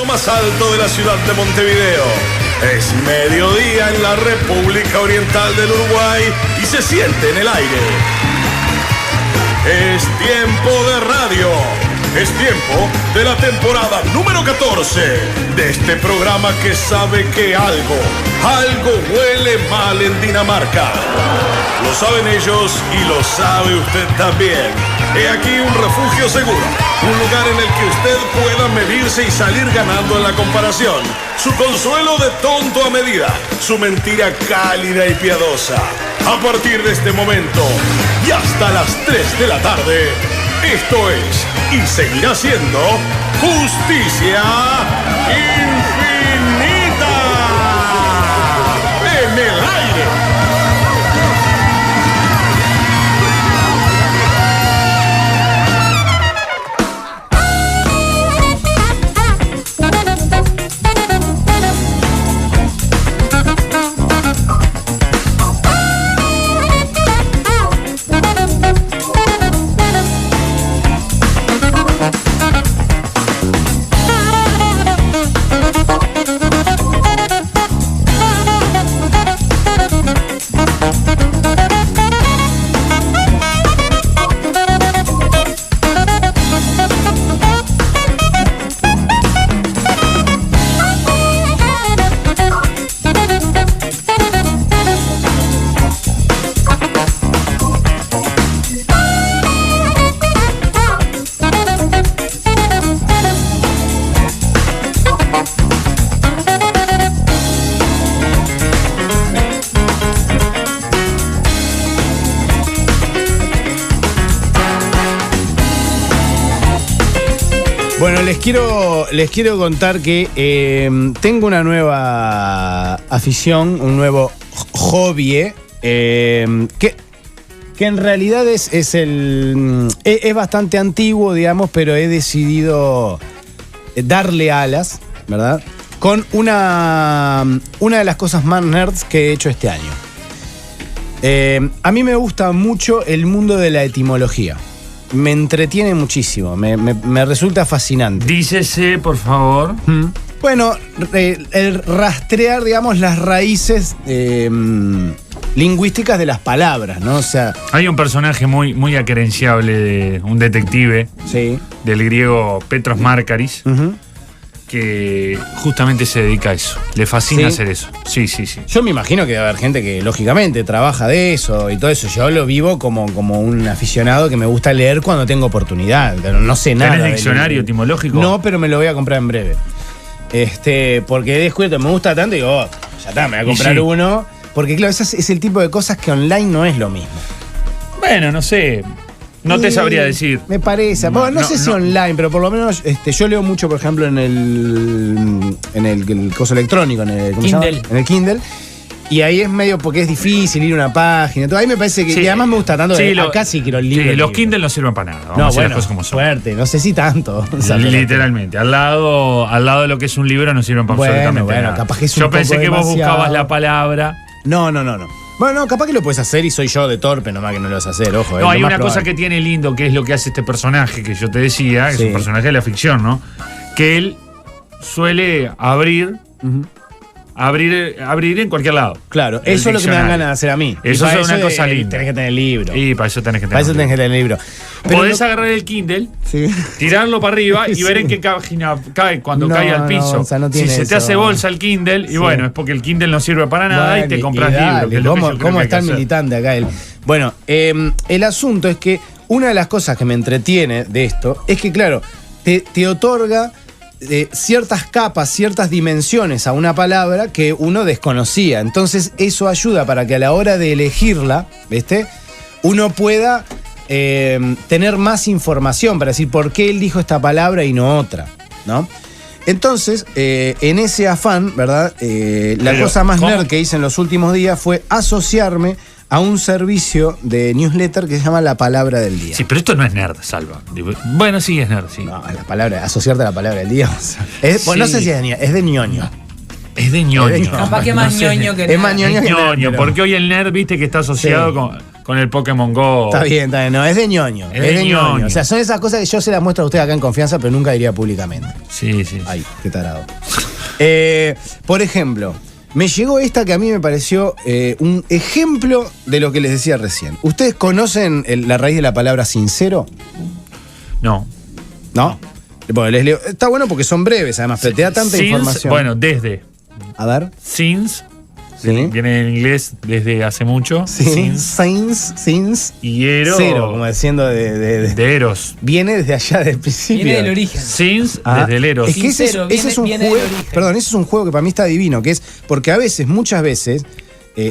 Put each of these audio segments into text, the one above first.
lo más alto de la ciudad de Montevideo. Es mediodía en la República Oriental del Uruguay y se siente en el aire. Es tiempo de radio. Es tiempo de la temporada número 14 de este programa que sabe que algo huele mal en Dinamarca. Lo saben ellos y lo sabe usted también. He aquí un refugio seguro, un lugar en el que usted pueda medirse y salir ganando en la comparación. Su consuelo de tonto a medida, su mentira cálida y piadosa. A partir de este momento y hasta las 3 de la tarde, esto es y seguirá siendo Justicia Infinita en el aire. Bueno, les quiero contar que tengo una nueva afición, un nuevo hobby, que en realidad es bastante antiguo, digamos, pero he decidido darle alas, ¿verdad? Con una de las cosas más nerds que he hecho este año. A mí me gusta mucho el mundo de la etimología. Me entretiene muchísimo, me resulta fascinante. Dícese, por favor. Bueno, el rastrear, digamos, las raíces lingüísticas de las palabras, ¿no? O sea, hay un personaje muy acerenciable, de un detective, sí, del griego Petros Márkaris, que justamente se dedica a eso. Le fascina hacer eso. Sí. Yo me imagino que debe haber gente que lógicamente trabaja de eso y todo eso. Yo lo vivo como un aficionado que me gusta leer cuando tengo oportunidad, pero no sé nada. ¿Tenés diccionario etimológico? No, pero me lo voy a comprar en breve. Porque he descubierto, me gusta tanto y digo, ya está, me voy a comprar uno. Porque claro, ese es el tipo de cosas que online no es lo mismo. Bueno, no sé. No te sabría decir. Me parece. No sé si online, pero por lo menos yo leo mucho, por ejemplo, en el coso electrónico, en el Kindle. En el Kindle. Y ahí es medio porque es difícil ir a una página. Todo. Ahí me parece que y además me gusta tanto. Acá sí quiero el libro. Sí, los Kindle no sirven para nada. No, bueno, suerte. No sé si tanto. Literalmente. Al lado de lo que es un libro no sirven para absolutamente nada. Capaz que es yo pensé que vos buscabas la palabra. No. Bueno, capaz que lo puedes hacer y soy yo de torpe nomás que no lo vas a hacer, ojo. No, hay una cosa que tiene lindo, que es lo que hace este personaje que yo te decía, que es un personaje de la ficción, ¿no? Que él suele abrir en cualquier lado. Claro, eso es lo que me dan ganas de hacer a mí. Eso es una cosa linda. Tenés que tener el libro. Y para eso tenés que tener el libro. Podés agarrar el Kindle, tirarlo para arriba y ver en qué página cae cuando cae al piso. O sea, no si se te hace bolsa el Kindle, y bueno, es porque el Kindle no sirve para nada y te compras libros. ¿Cómo está el militante acá? Bueno, el asunto es que una de las cosas que me entretiene de esto es que, claro, te otorga ciertas capas, ciertas dimensiones a una palabra que uno desconocía. Entonces eso ayuda para que a la hora de elegirla, uno pueda tener más información para decir por qué él dijo esta palabra y no otra, ¿no? Entonces, en ese afán, ¿verdad? La cosa más nerd que hice en los últimos días fue asociarme a un servicio de newsletter que se llama La Palabra del Día. Sí, pero esto no es nerd, Salva. Bueno, sí es nerd, sí. No, asociarte a la palabra del día. No sé si es de ñoño. Es de ñoño. Capaz que más ñoño que nerd. Es más ñoño que ñoño, porque hoy el nerd, viste, que está asociado con... con el Pokémon Go. Está bien, no, es de ñoño. Es de ñoño. O sea, son esas cosas que yo se las muestro a usted acá en confianza, pero nunca diría públicamente. Sí. Ay, qué tarado. Por ejemplo, me llegó esta que a mí me pareció un ejemplo de lo que les decía recién. ¿Ustedes conocen la raíz de la palabra sincero? No. ¿No? Bueno, les leo. Está bueno porque son breves, además, pero te da tanta información. Bueno, desde. A ver. Since. Sí. Viene en inglés desde hace mucho. Since. Y Ero. Cero, como diciendo de Eros. Viene desde allá del principio. Viene del origen. Since desde el Eros. Es que ese es un viene juego. del origen. Perdón, ese es un juego que para mí está divino, que es porque a veces, muchas veces,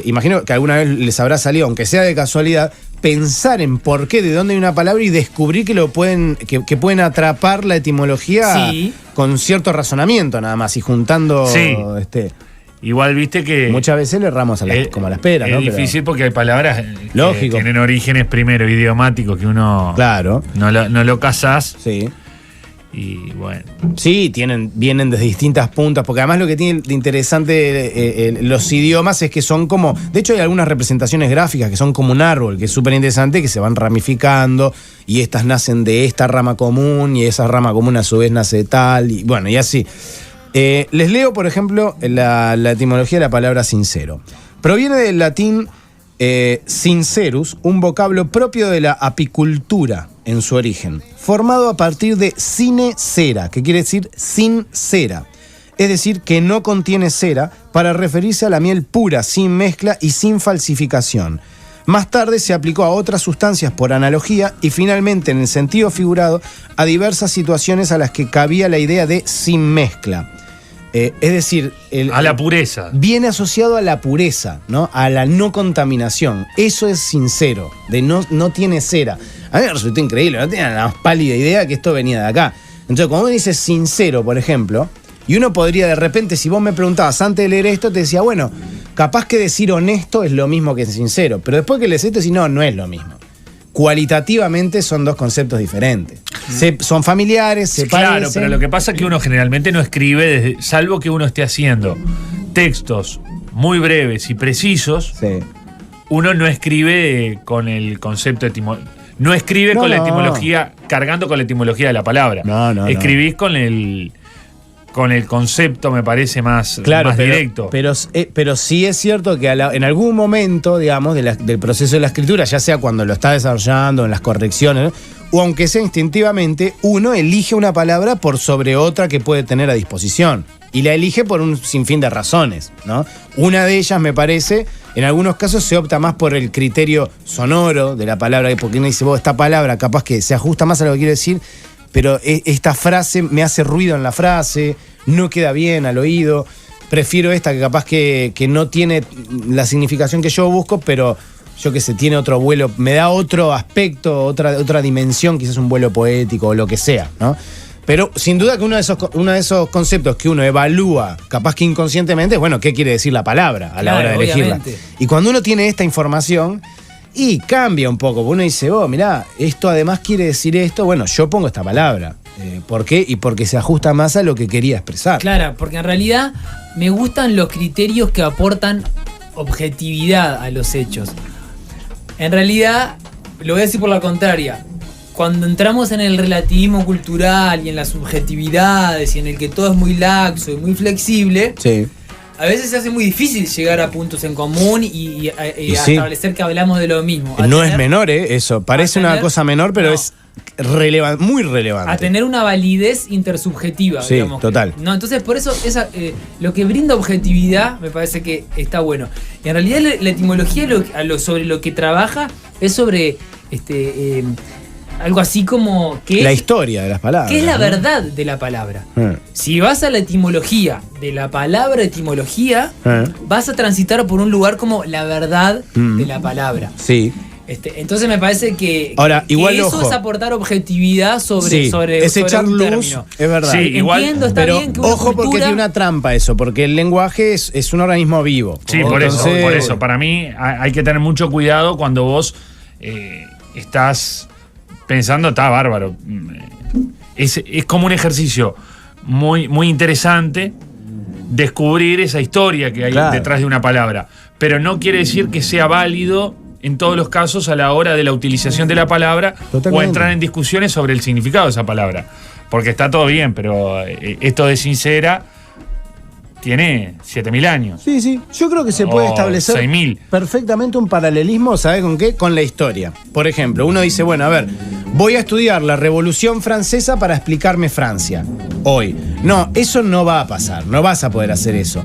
imagino que alguna vez les habrá salido, aunque sea de casualidad, pensar en por qué, de dónde hay una palabra y descubrir que que pueden atrapar la etimología con cierto razonamiento nada más y juntando Igual viste que muchas veces le erramos como a las peras, ¿no? Es difícil porque hay palabras que tienen orígenes primero idiomáticos que uno no lo casás. Sí. Y bueno. Sí, vienen desde distintas puntas, porque además lo que tiene de interesante los idiomas es que son como. De hecho, hay algunas representaciones gráficas que son como un árbol, que es súper interesante, que se van ramificando, y estas nacen de esta rama común, y esa rama común a su vez nace de tal, y bueno, y así. Les leo, por ejemplo, la etimología de la palabra sincero. Proviene del latín sincerus, un vocablo propio de la apicultura en su origen, formado a partir de sine cera, que quiere decir sin cera, es decir, que no contiene cera, para referirse a la miel pura, sin mezcla y sin falsificación. Más tarde se aplicó a otras sustancias por analogía y finalmente, en el sentido figurado, a diversas situaciones a las que cabía la idea de sin mezcla. Es decir, a la pureza. Viene asociado a la pureza, ¿no? A la no contaminación. Eso es sincero, de no tiene cera. A mí me resultó increíble, no tenía la más pálida idea que esto venía de acá. Entonces, cuando uno dice sincero, por ejemplo, y uno podría de repente, si vos me preguntabas antes de leer esto, te decía, bueno, capaz que decir honesto es lo mismo que sincero, pero después que lees esto, decís, no es lo mismo. Cualitativamente son dos conceptos diferentes. Son familiares, se parecen. Claro, pero lo que pasa es que uno generalmente no escribe, salvo que uno esté haciendo textos muy breves y precisos, uno no escribe con el concepto no escribe con la etimología, cargando con la etimología de la palabra. Escribís con el concepto, me parece más directo. Pero sí es cierto que en algún momento, digamos, del proceso de la escritura, ya sea cuando lo está desarrollando, en las correcciones, o aunque sea instintivamente, uno elige una palabra por sobre otra que puede tener a disposición. Y la elige por un sinfín de razones, ¿no? Una de ellas, me parece, en algunos casos se opta más por el criterio sonoro de la palabra, porque uno dice, esta palabra capaz que se ajusta más a lo que quiero decir, pero esta frase me hace ruido en la frase, no queda bien al oído, prefiero esta que capaz que no tiene la significación que yo busco, pero yo qué sé, tiene otro vuelo, me da otro aspecto, otra dimensión, quizás un vuelo poético o lo que sea, ¿no? Pero sin duda que uno de esos conceptos que uno evalúa, capaz que inconscientemente, es, bueno, ¿qué quiere decir la palabra a la hora de elegirla? Y cuando uno tiene esta información, y cambia un poco, porque uno dice, mirá, esto además quiere decir esto, bueno, yo pongo esta palabra. ¿Por qué? Y porque se ajusta más a lo que quería expresar. Claro, porque en realidad me gustan los criterios que aportan objetividad a los hechos. En realidad, lo voy a decir por la contraria, cuando entramos en el relativismo cultural y en las subjetividades y en el que todo es muy laxo y muy flexible, a veces se hace muy difícil llegar a puntos en común y establecer que hablamos de lo mismo. No es menor, eso. Parece una cosa menor, pero es muy relevante. A tener una validez intersubjetiva, digamos. Total. No, entonces, por eso lo que brinda objetividad me parece que está bueno. Y en realidad la etimología sobre lo que trabaja es sobre algo así como la historia de las palabras. ¿Qué es la verdad de la palabra? Si vas a la etimología de la palabra etimología, vas a transitar por un lugar como la verdad de la palabra. Sí. Entonces me parece que, ahora, igual, eso ojo, es aportar objetividad sobre es echar un luz, término. Es verdad. Sí, igual, entiendo, está pero bien que una ojo, cultura, porque tiene una trampa eso, porque el lenguaje es un organismo vivo. Sí, por eso. Para mí hay que tener mucho cuidado cuando vos estás pensando, está bárbaro. Es como un ejercicio muy, muy interesante descubrir esa historia que hay detrás de una palabra. Pero no quiere decir que sea válido en todos los casos a la hora de la utilización de la palabra o entrar en discusiones sobre el significado de esa palabra. Porque está todo bien, pero esto de sincera tiene 7.000 años. Sí, sí. Yo creo que se puede establecer 6.000. perfectamente un paralelismo, ¿sabe con qué? Con la historia. Por ejemplo, uno dice, bueno, a ver, voy a estudiar la Revolución Francesa para explicarme Francia hoy. No, eso no va a pasar, no vas a poder hacer eso.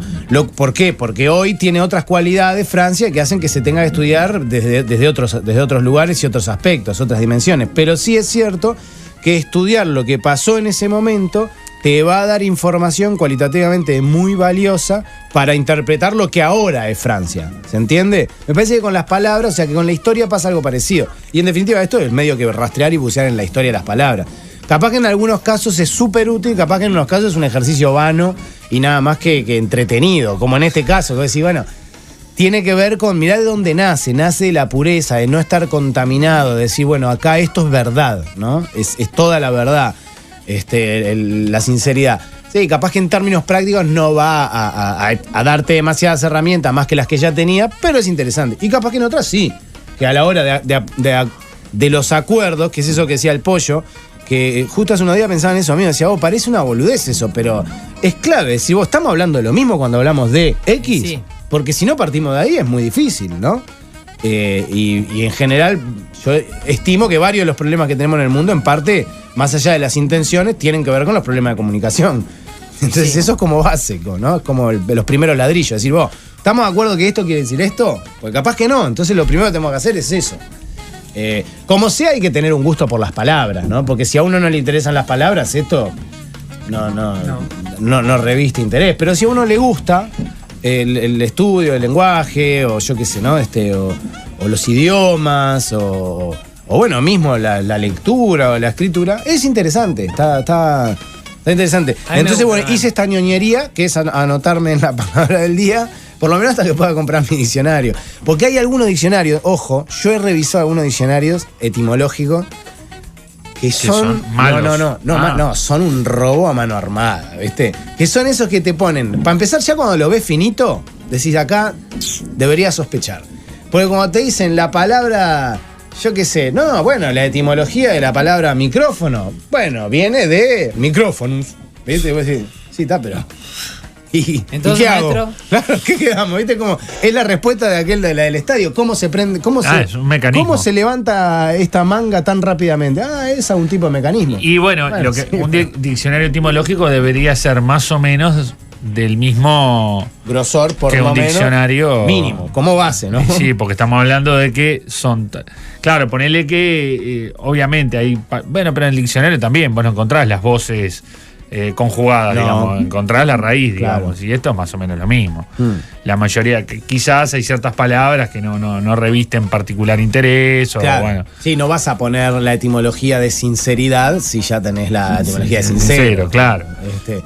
¿Por qué? Porque hoy tiene otras cualidades Francia que hacen que se tenga que estudiar desde otros lugares y otros aspectos, otras dimensiones. Pero sí es cierto que estudiar lo que pasó en ese momento te va a dar información cualitativamente muy valiosa para interpretar lo que ahora es Francia. ¿Se entiende? Me parece que con las palabras, o sea, que con la historia pasa algo parecido. Y en definitiva esto es medio que rastrear y bucear en la historia de las palabras. Capaz que en algunos casos es súper útil, capaz que en otros casos es un ejercicio vano y nada más que entretenido. Como en este caso, que decís, bueno, tiene que ver con, mirá de dónde nace de la pureza, de no estar contaminado, de decir, bueno, acá esto es verdad, ¿no? Es toda la verdad. La sinceridad. Sí, capaz que en términos prácticos no va a darte demasiadas herramientas más que las que ya tenía, pero es interesante. Y capaz que en otras sí, que a la hora de los acuerdos, que es eso que decía el Pollo, que justo hace unos días pensaba en eso, a mí me decía, parece una boludez eso, pero es clave. Si vos estamos hablando de lo mismo cuando hablamos de X, sí. Porque si no partimos de ahí es muy difícil, ¿no? Y en general yo estimo que varios de los problemas que tenemos en el mundo, en parte, más allá de las intenciones, tienen que ver con los problemas de comunicación. Entonces eso es como básico, ¿no? Es como los primeros ladrillos. Es decir, vos, ¿estamos de acuerdo que esto quiere decir esto? Pues capaz que no. Entonces lo primero que tenemos que hacer es eso. Como sea, hay que tener un gusto por las palabras, ¿no? Porque si a uno no le interesan las palabras, esto no reviste interés. Pero si a uno le gusta el estudio, el lenguaje, o yo qué sé, ¿no? O los idiomas, o bueno, mismo la lectura o la escritura, es interesante, está interesante. Entonces, bueno, hice esta ñoñería, que es anotarme en la palabra del día, por lo menos hasta que pueda comprar mi diccionario. Porque hay algunos diccionarios, ojo, yo he revisado algunos diccionarios etimológicos que son malos. No, son un robo a mano armada, ¿viste? Que son esos que te ponen, para empezar, ya cuando lo ves finito, decís acá, deberías sospechar. Porque cuando te dicen la palabra, yo qué sé, la etimología de la palabra micrófono, bueno, viene de micrófonos, ¿viste? Y vos decís, sí, está, pero... Entonces, ¿y qué hago? Claro, ¿qué quedamos? ¿Viste cómo es la respuesta de aquel de la del estadio? ¿Cómo se prende? Es un mecanismo. ¿Cómo se levanta esta manga tan rápidamente? Es un tipo de mecanismo. Y bueno, un diccionario etimológico debería ser más o menos del mismo grosor, por que lo un menos diccionario mínimo, como base, ¿no? Sí, porque estamos hablando de que son... Claro, ponele que obviamente hay... Bueno, pero en el diccionario también vos no encontrás las voces... conjugadas, digamos, encontrar la raíz, digamos, y esto es más o menos lo mismo. La mayoría, quizás hay ciertas palabras que no revisten particular interés, o bueno. Sí, no vas a poner la etimología de sinceridad si ya tenés la etimología de sincero. Claro.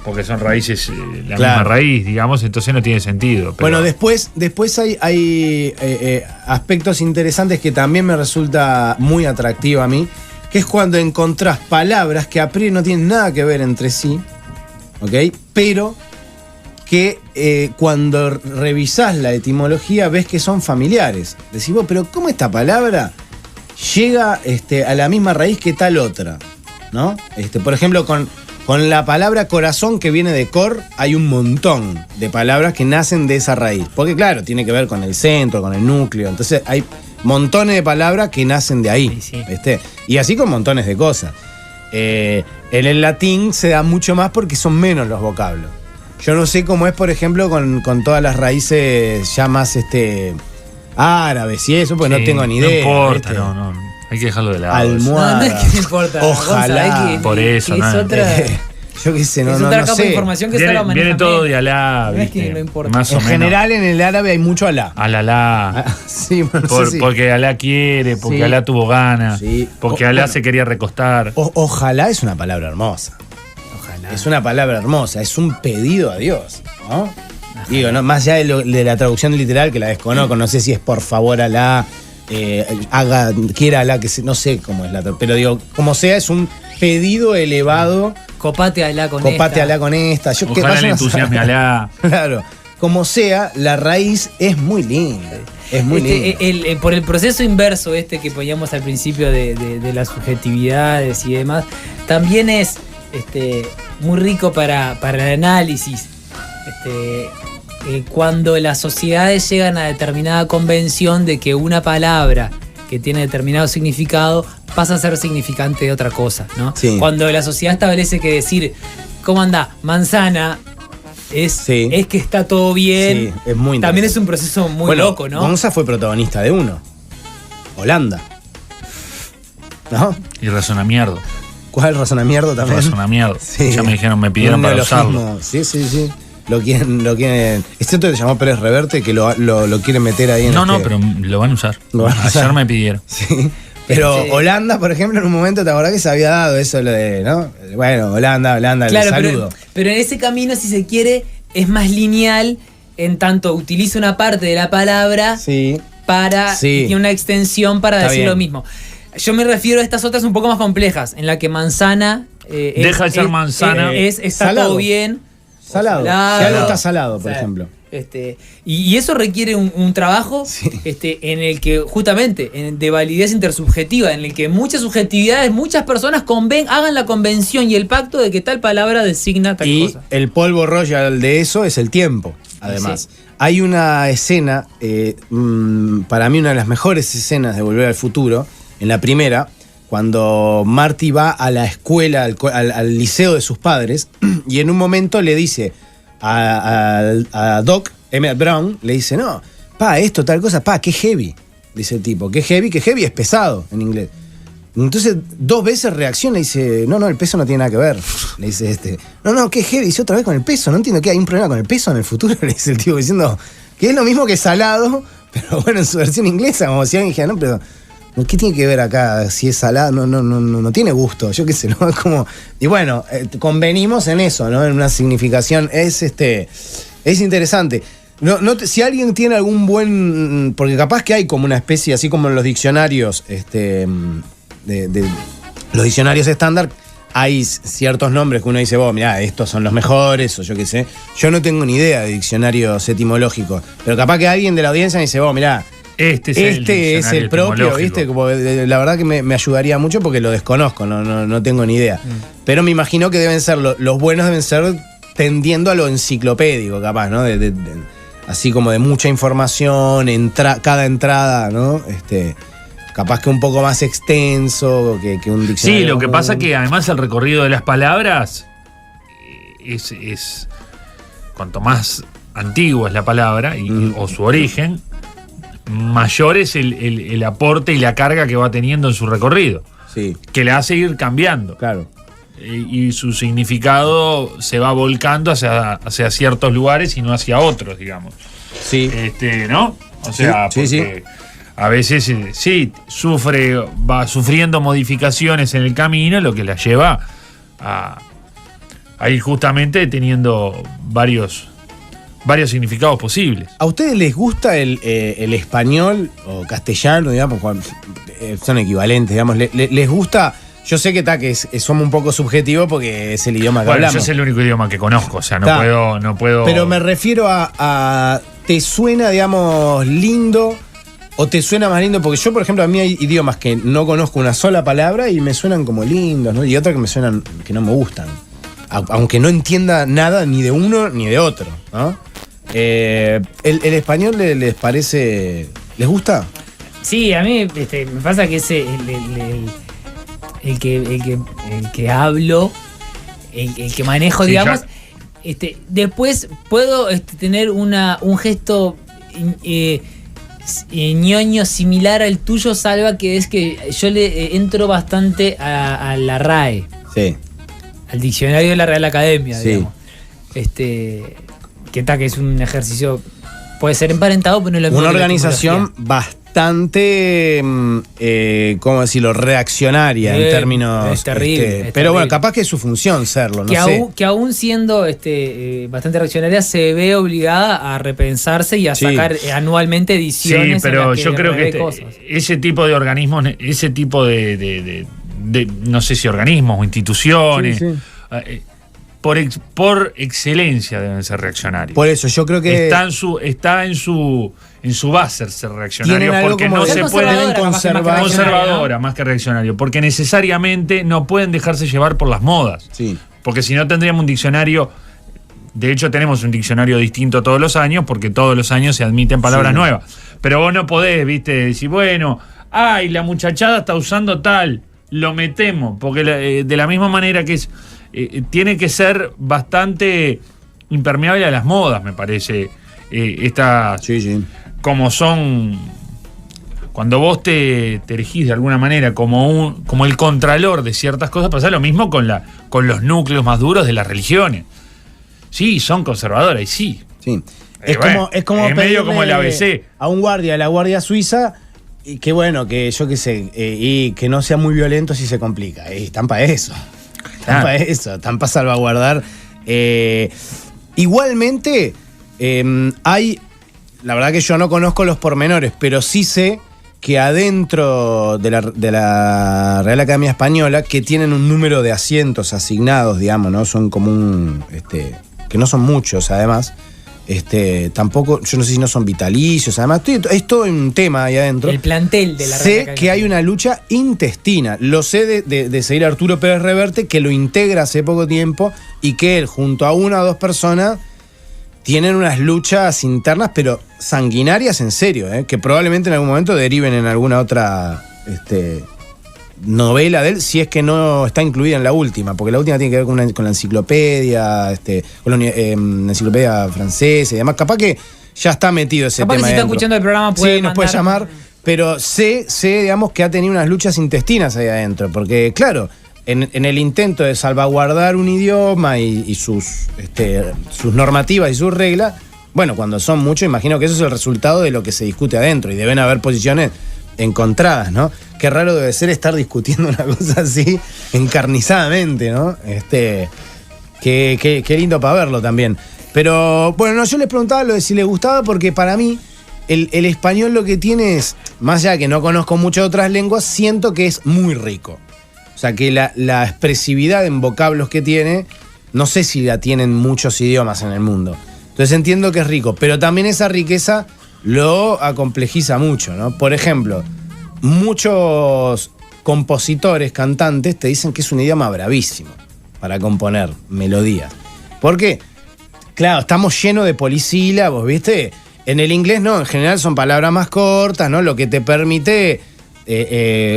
Porque son raíces, la misma raíz, digamos, entonces no tiene sentido. Pero... Bueno, después hay aspectos interesantes que también me resulta muy atractivo a mí, que es cuando encontrás palabras que a priori no tienen nada que ver entre sí, ¿ok? Pero que cuando revisás la etimología ves que son familiares. Decís vos, pero ¿cómo esta palabra llega a la misma raíz que tal otra? ¿No? Por ejemplo, con la palabra corazón, que viene de cor, hay un montón de palabras que nacen de esa raíz. Porque claro, tiene que ver con el centro, con el núcleo. Entonces hay montones de palabras que nacen de ahí. Sí. Y así con montones de cosas. En el latín se da mucho más porque son menos los vocablos. Yo no sé cómo es, por ejemplo, con todas las raíces ya más árabes y eso, pues no tengo ni idea. No importa, no. Hay que dejarlo de lado. Almohada. No es que no importa. Ojalá. Por eso, ¿no? Es otra... Yo qué sé, no otra capa sé. de información que está viene todo de Alá, no es que no importa. Más o en menos. general en el árabe hay mucho Alá. Alá. Sí, Porque Alá quiere, porque Alá tuvo ganas, porque Alá se quería recostar. Ojalá es una palabra hermosa. Ojalá. Es una palabra hermosa, es un pedido a Dios, ¿no? Ajá. Digo, ¿no? Más allá de la traducción literal, que la desconozco, no sé si es por favor Alá, quiera Alá, no sé cómo es la traducción, pero digo, como sea, es un pedido elevado. Copate Alá con esta. Copate Alá con esta. Ojalá le entusiasme Alá. Claro. Como sea, la raíz es muy linda. Es muy lindo. Por el proceso inverso que poníamos al principio de las subjetividades y demás, también es muy rico para el análisis. Cuando las sociedades llegan a determinada convención de que una palabra que tiene determinado significado pasa a ser significante de otra cosa, ¿no? Sí. Cuando la sociedad establece que decir, ¿cómo anda? Manzana es que está todo bien. Sí, es muy también es un proceso muy loco, ¿no? Gonza fue protagonista de uno. Holanda. ¿No? Y razonamierdo. ¿Cuál razonamiento también? Razonamierdo. Sí. Ya me dijeron, me pidieron Un para neologismo. usarlo. Sí. Lo quieren. Es cierto que se llamó Pérez Reverte, que lo quieren meter ahí en No, pero lo van a usar. Lo van a usar. Ayer me pidieron. Sí. Pero Holanda, por ejemplo, en un momento, ¿te acordás que se había dado eso, lo de, ¿no? Bueno, Holanda, claro, el saludo. Pero en ese camino, si se quiere, es más lineal, en tanto utiliza una parte de la palabra para y tiene una extensión para Está decir bien. lo mismo. Yo me refiero a estas otras un poco más complejas, en la que manzana deja de ser manzana. Está salado. Todo bien. Salado. Si algo está salado, por ejemplo. Y eso requiere un trabajo en el que, justamente, de validez intersubjetiva, en el que muchas subjetividades, muchas personas hagan la convención y el pacto de que tal palabra designa tal cosa. Y el polvo royal de eso es el tiempo, además. Sí. Hay una escena, para mí una de las mejores escenas de Volver al Futuro, en la primera, cuando Marty va a la escuela, al liceo de sus padres, y en un momento le dice a Doc, Emmett Brown, le dice, no, esto, tal cosa, qué heavy, dice el tipo, qué heavy es pesado en inglés. Entonces 2 veces reacciona y dice, no, el peso no tiene nada que ver, le dice no, qué heavy, dice otra vez con el peso, no entiendo que hay un problema con el peso en el futuro, le dice el tipo, diciendo que es lo mismo que salado, pero bueno, en su versión inglesa, como si alguien dijera, no, pero ¿qué tiene que ver acá? Si es salado, no tiene gusto, yo qué sé, ¿no? Es como. Y bueno, convenimos en eso, ¿no? En una significación. Es interesante. Si alguien tiene algún buen. Porque capaz que hay como una especie, así como en los diccionarios, de los diccionarios estándar, hay ciertos nombres que uno dice, mirá, estos son los mejores, o yo qué sé. Yo no tengo ni idea de diccionarios etimológicos, pero capaz que alguien de la audiencia me dice, mirá. Este es el propio, ¿viste? Como, la verdad que me ayudaría mucho porque lo desconozco, no tengo ni idea. Pero me imagino que deben ser, los buenos deben ser tendiendo a lo enciclopédico, capaz, ¿no? Así como de mucha información, cada entrada, ¿no? Capaz que un poco más extenso que un diccionario. Sí, lo que pasa que además el recorrido de las palabras es cuanto más antigua es la palabra o su origen, mayor es el aporte y la carga que va teniendo en su recorrido. Sí. Que le hace ir cambiando. Claro. Y su significado se va volcando hacia ciertos lugares y no hacia otros, digamos. Sí. ¿No? O sea, porque a veces va sufriendo modificaciones en el camino, lo que la lleva a ir justamente teniendo varios significados posibles. ¿A ustedes les gusta el español o castellano, digamos, son equivalentes, digamos, les gusta? Yo sé que somos un poco subjetivos porque es el idioma que hablamos. Yo es el único idioma que conozco, o sea, no puedo. Pero me refiero a ¿te suena, digamos, lindo? ¿O te suena más lindo? Porque yo, por ejemplo, a mí hay idiomas que no conozco una sola palabra y me suenan como lindos, ¿no? Y otras que me suenan que no me gustan. Aunque no entienda nada ni de uno ni de otro, ¿no? ¿El español les parece? ¿Les gusta? Sí, a mí me pasa que ese el que hablo, el que manejo, digamos, después puedo tener un gesto ñoño similar al tuyo, Salva, que es que yo le entro bastante a la RAE. Sí. Al diccionario de la Real Academia, sí. digamos. Que es un ejercicio, puede ser emparentado, pero no es lo mismo. Una organización bastante, ¿cómo decirlo?, reaccionaria en términos. Es terrible. Es pero terrible. bueno, capaz que es su función serlo, no sé. Que aún siendo bastante reaccionaria, se ve obligada a repensarse y a sacar anualmente ediciones. Sí, pero en las que yo creo que ese tipo de organismos, ese tipo de no sé si organismos o instituciones, por excelencia deben ser reaccionarios. Por eso, yo creo que está en su en su base ser reaccionario, Tienen algo porque como no de- se pueden conservadora más que reaccionario, porque necesariamente no pueden dejarse llevar por las modas. Sí. Porque si no tendríamos un diccionario. De hecho, tenemos un diccionario distinto todos los años, porque todos los años se admiten palabras nuevas. Pero vos no podés, viste, decir, bueno, ay, la muchachada está usando tal, lo metemos, porque de la misma manera que es, tiene que ser bastante impermeable a las modas, me parece. Estas, Sí. como son, cuando vos te erigís de alguna manera como el contralor de ciertas cosas, pasa lo mismo con los núcleos más duros de las religiones. Sí, son conservadoras, y sí. Sí. Es Bueno, como es medio como el pedirle ABC. a un guardia de la Guardia Suiza, y que bueno, que yo qué sé, y que no sea muy violento si se complica. Están para eso. Están para eso, están para salvaguardar. Igualmente, hay. La verdad que yo no conozco los pormenores, pero sí sé que adentro de la Real Academia Española, que tienen un número de asientos asignados, digamos, ¿no? Son como que no son muchos, además. Tampoco, yo no sé si no son vitalicios, además, es todo un tema ahí adentro. El plantel de la Real Sé Academia. que hay una lucha intestina. Lo sé de seguir a Arturo Pérez Reverte, que lo integra hace poco tiempo y que él, junto a una o dos personas, tienen unas luchas internas, pero sanguinarias en serio, que probablemente en algún momento deriven en alguna otra novela de él, si es que no está incluida en la última, porque la última tiene que ver con la enciclopedia, con la enciclopedia francesa y demás. Capaz que ya está metido ese Capaz tema. que si está dentro. escuchando el programa puede Sí, nos puede llamar, pero sé, digamos, que ha tenido unas luchas intestinas ahí adentro, porque claro, en el intento de salvaguardar un idioma y sus normativas y sus reglas, bueno, cuando son muchos, imagino que eso es el resultado de lo que se discute adentro, y deben haber posiciones encontradas, ¿no? Qué raro debe ser estar discutiendo una cosa así encarnizadamente, ¿no? Qué lindo para verlo también. Pero bueno, no, yo les preguntaba lo de si les gustaba, porque para mí el español lo que tiene es, más allá de que no conozco muchas otras lenguas, siento que es muy rico. O sea, que la expresividad en vocablos que tiene, no sé si la tienen muchos idiomas en el mundo. Entonces entiendo que es rico, pero también esa riqueza lo acomplejiza mucho, ¿no? Por ejemplo, muchos compositores, cantantes, te dicen que es un idioma bravísimo para componer melodías. ¿Por qué? Claro, estamos llenos de polisílabos, ¿viste? En el inglés no, en general son palabras más cortas, ¿no? Lo que te permite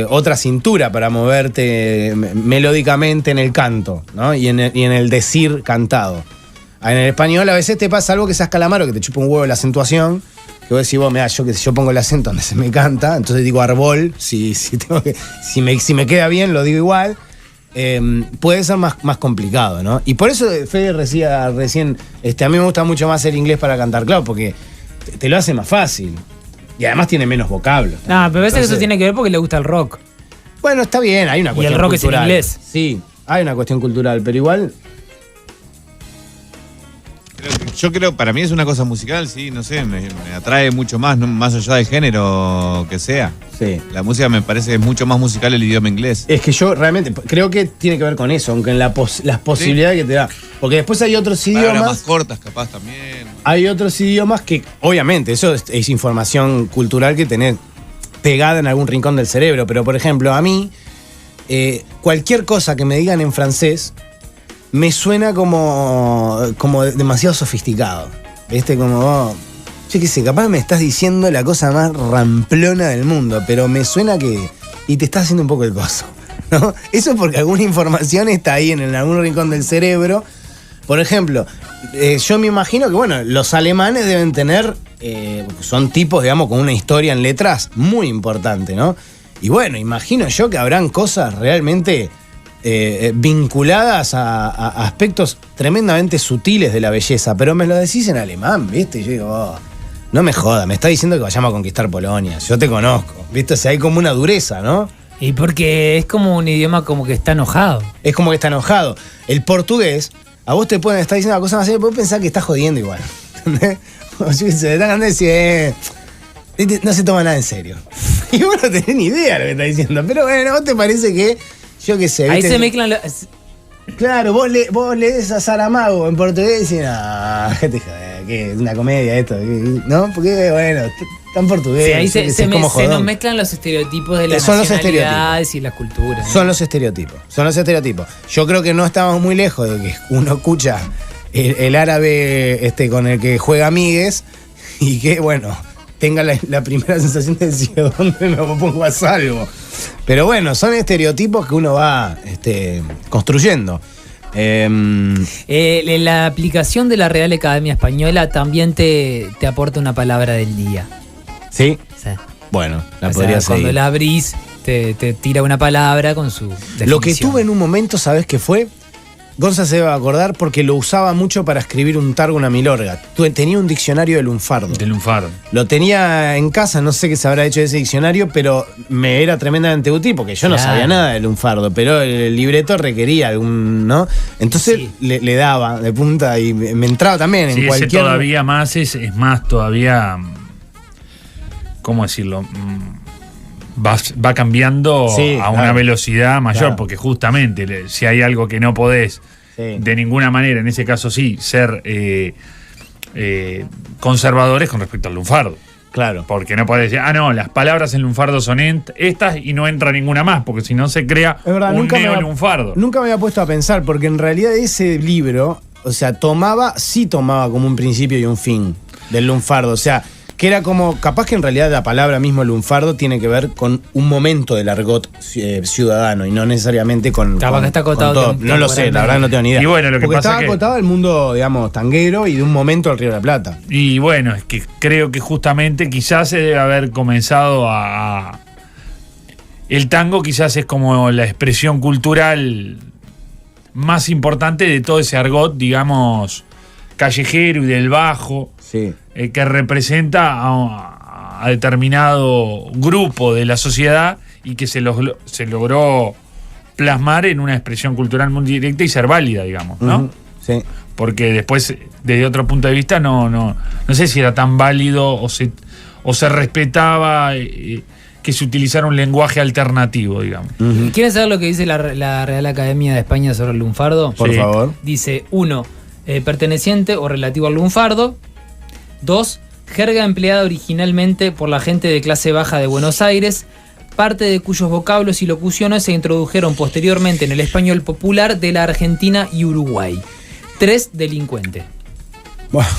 otra cintura para moverte melódicamente en el canto, ¿no? Y en el decir cantado. En el español a veces te pasa algo que seas calamaro, que te chupa un huevo la acentuación, que vos decís, mirá, yo pongo el acento donde se me canta, entonces digo arbol, si me queda bien lo digo igual. Puede ser más complicado, ¿no? Y por eso Fede decía recién, a mí me gusta mucho más el inglés para cantar, claro, porque te lo hace más fácil. Y además tiene menos vocablos. No, pero parece que eso tiene que ver porque le gusta el rock. Bueno, está bien, hay una cuestión el rock cultural. es en inglés. Sí, hay una cuestión cultural, pero igual. Yo creo, para mí es una cosa musical, sí, no sé, me atrae mucho más, más allá del género que sea. Sí. La música me parece que es mucho más musical el idioma inglés. Es que yo realmente creo que tiene que ver con eso, aunque en las posibilidades que te da. Porque después hay otros Palabras idiomas. más cortas, capaz también. Hay otros idiomas que, obviamente, eso es información cultural que tenés pegada en algún rincón del cerebro. Pero, por ejemplo, a mí, cualquier cosa que me digan en francés me suena como demasiado sofisticado. ¿Viste? Como, yo qué sé, capaz me estás diciendo la cosa más ramplona del mundo, pero me suena que. Y te estás haciendo un poco el coso, ¿no? Eso es porque alguna información está ahí en algún rincón del cerebro. Por ejemplo, yo me imagino que, bueno, los alemanes deben tener. Son tipos, digamos, con una historia en letras muy importante, ¿no? Y bueno, imagino yo que habrán cosas realmente vinculadas a aspectos tremendamente sutiles de la belleza, pero me lo decís en alemán, ¿viste? Y yo digo, no me jodas, me está diciendo que vayamos a conquistar Polonia, yo te conozco, ¿viste? O sea, hay como una dureza, ¿no? Y porque es como un idioma como que está enojado. Es como que está enojado. El portugués, a vos te pueden estar diciendo una cosa más seria, podés pensar que estás jodiendo igual, ¿entendés? O sea, se están andando y decir, no se toma nada en serio. Y vos no tenés ni idea de lo que está diciendo, pero bueno, ¿vos te parece que yo qué sé? Ahí ¿viste? se mezclan Claro, vos lees a Saramago en portugués y decís, no, ¿qué te joder? que es una comedia esto, ¿no? Porque, bueno, está en portugués. Sí, ahí se nos jodón. mezclan los estereotipos de las Son los nacionalidades y las culturas, ¿no? Son los estereotipos. Yo creo que no estamos muy lejos de que uno escucha el árabe con el que juega amigues y que, bueno, tenga la primera sensación de decir dónde me pongo a salvo. Pero bueno, son estereotipos que uno va construyendo. La aplicación de la Real Academia Española también te aporta una palabra del día. ¿Sí? Sí. Bueno, la O sea, podría seguir. cuando la abrís, te tira una palabra con su definición. Lo que tuve en un momento, ¿sabés qué fue? Gonza se va a acordar porque lo usaba mucho para escribir un targo, una milorga. Tenía un diccionario de lunfardo. De lunfardo. Lo tenía en casa, no sé qué se habrá hecho de ese diccionario, pero me era tremendamente útil porque yo no sabía nada de lunfardo, pero el libreto requería algún, ¿no? Entonces le daba de punta y me entraba también en cualquier... Ese todavía más, es más todavía, ¿cómo decirlo? Va cambiando a una velocidad mayor, porque justamente si hay algo que no podés de ninguna manera, en ese caso sí, ser conservadores con respecto al lunfardo. Claro. Porque no podés decir, no, las palabras en lunfardo son estas y no entra ninguna más, porque si no se crea un neo-lunfardo. Nunca me había puesto a pensar, porque en realidad ese libro, o sea, tomaba como un principio y un fin del lunfardo, o sea, que era como, capaz que en realidad la palabra mismo lunfardo tiene que ver con un momento del argot ciudadano y no necesariamente con... Capaz que está acotado todo. No lo sé, la verdad no tengo ni idea. Y bueno, lo que porque pasa estaba acotado al mundo, digamos, tanguero y de un momento al Río de la Plata. Y bueno, es que creo que justamente quizás se debe haber comenzado a... El tango quizás es como la expresión cultural más importante de todo ese argot, digamos, callejero y del bajo. Sí. Que representa a determinado grupo de la sociedad y que se logró plasmar en una expresión cultural muy directa y ser válida, digamos, ¿no? Sí. Porque después, desde otro punto de vista, no sé si era tan válido o se respetaba que se utilizara un lenguaje alternativo, digamos. ¿Quieren saber lo que dice la Real Academia de España sobre el lunfardo? Por favor. Dice, 1, perteneciente o relativo al lunfardo. 2. Jerga empleada originalmente por la gente de clase baja de Buenos Aires, parte de cuyos vocablos y locuciones se introdujeron posteriormente en el español popular de la Argentina y Uruguay. 3. Delincuente. Bueno.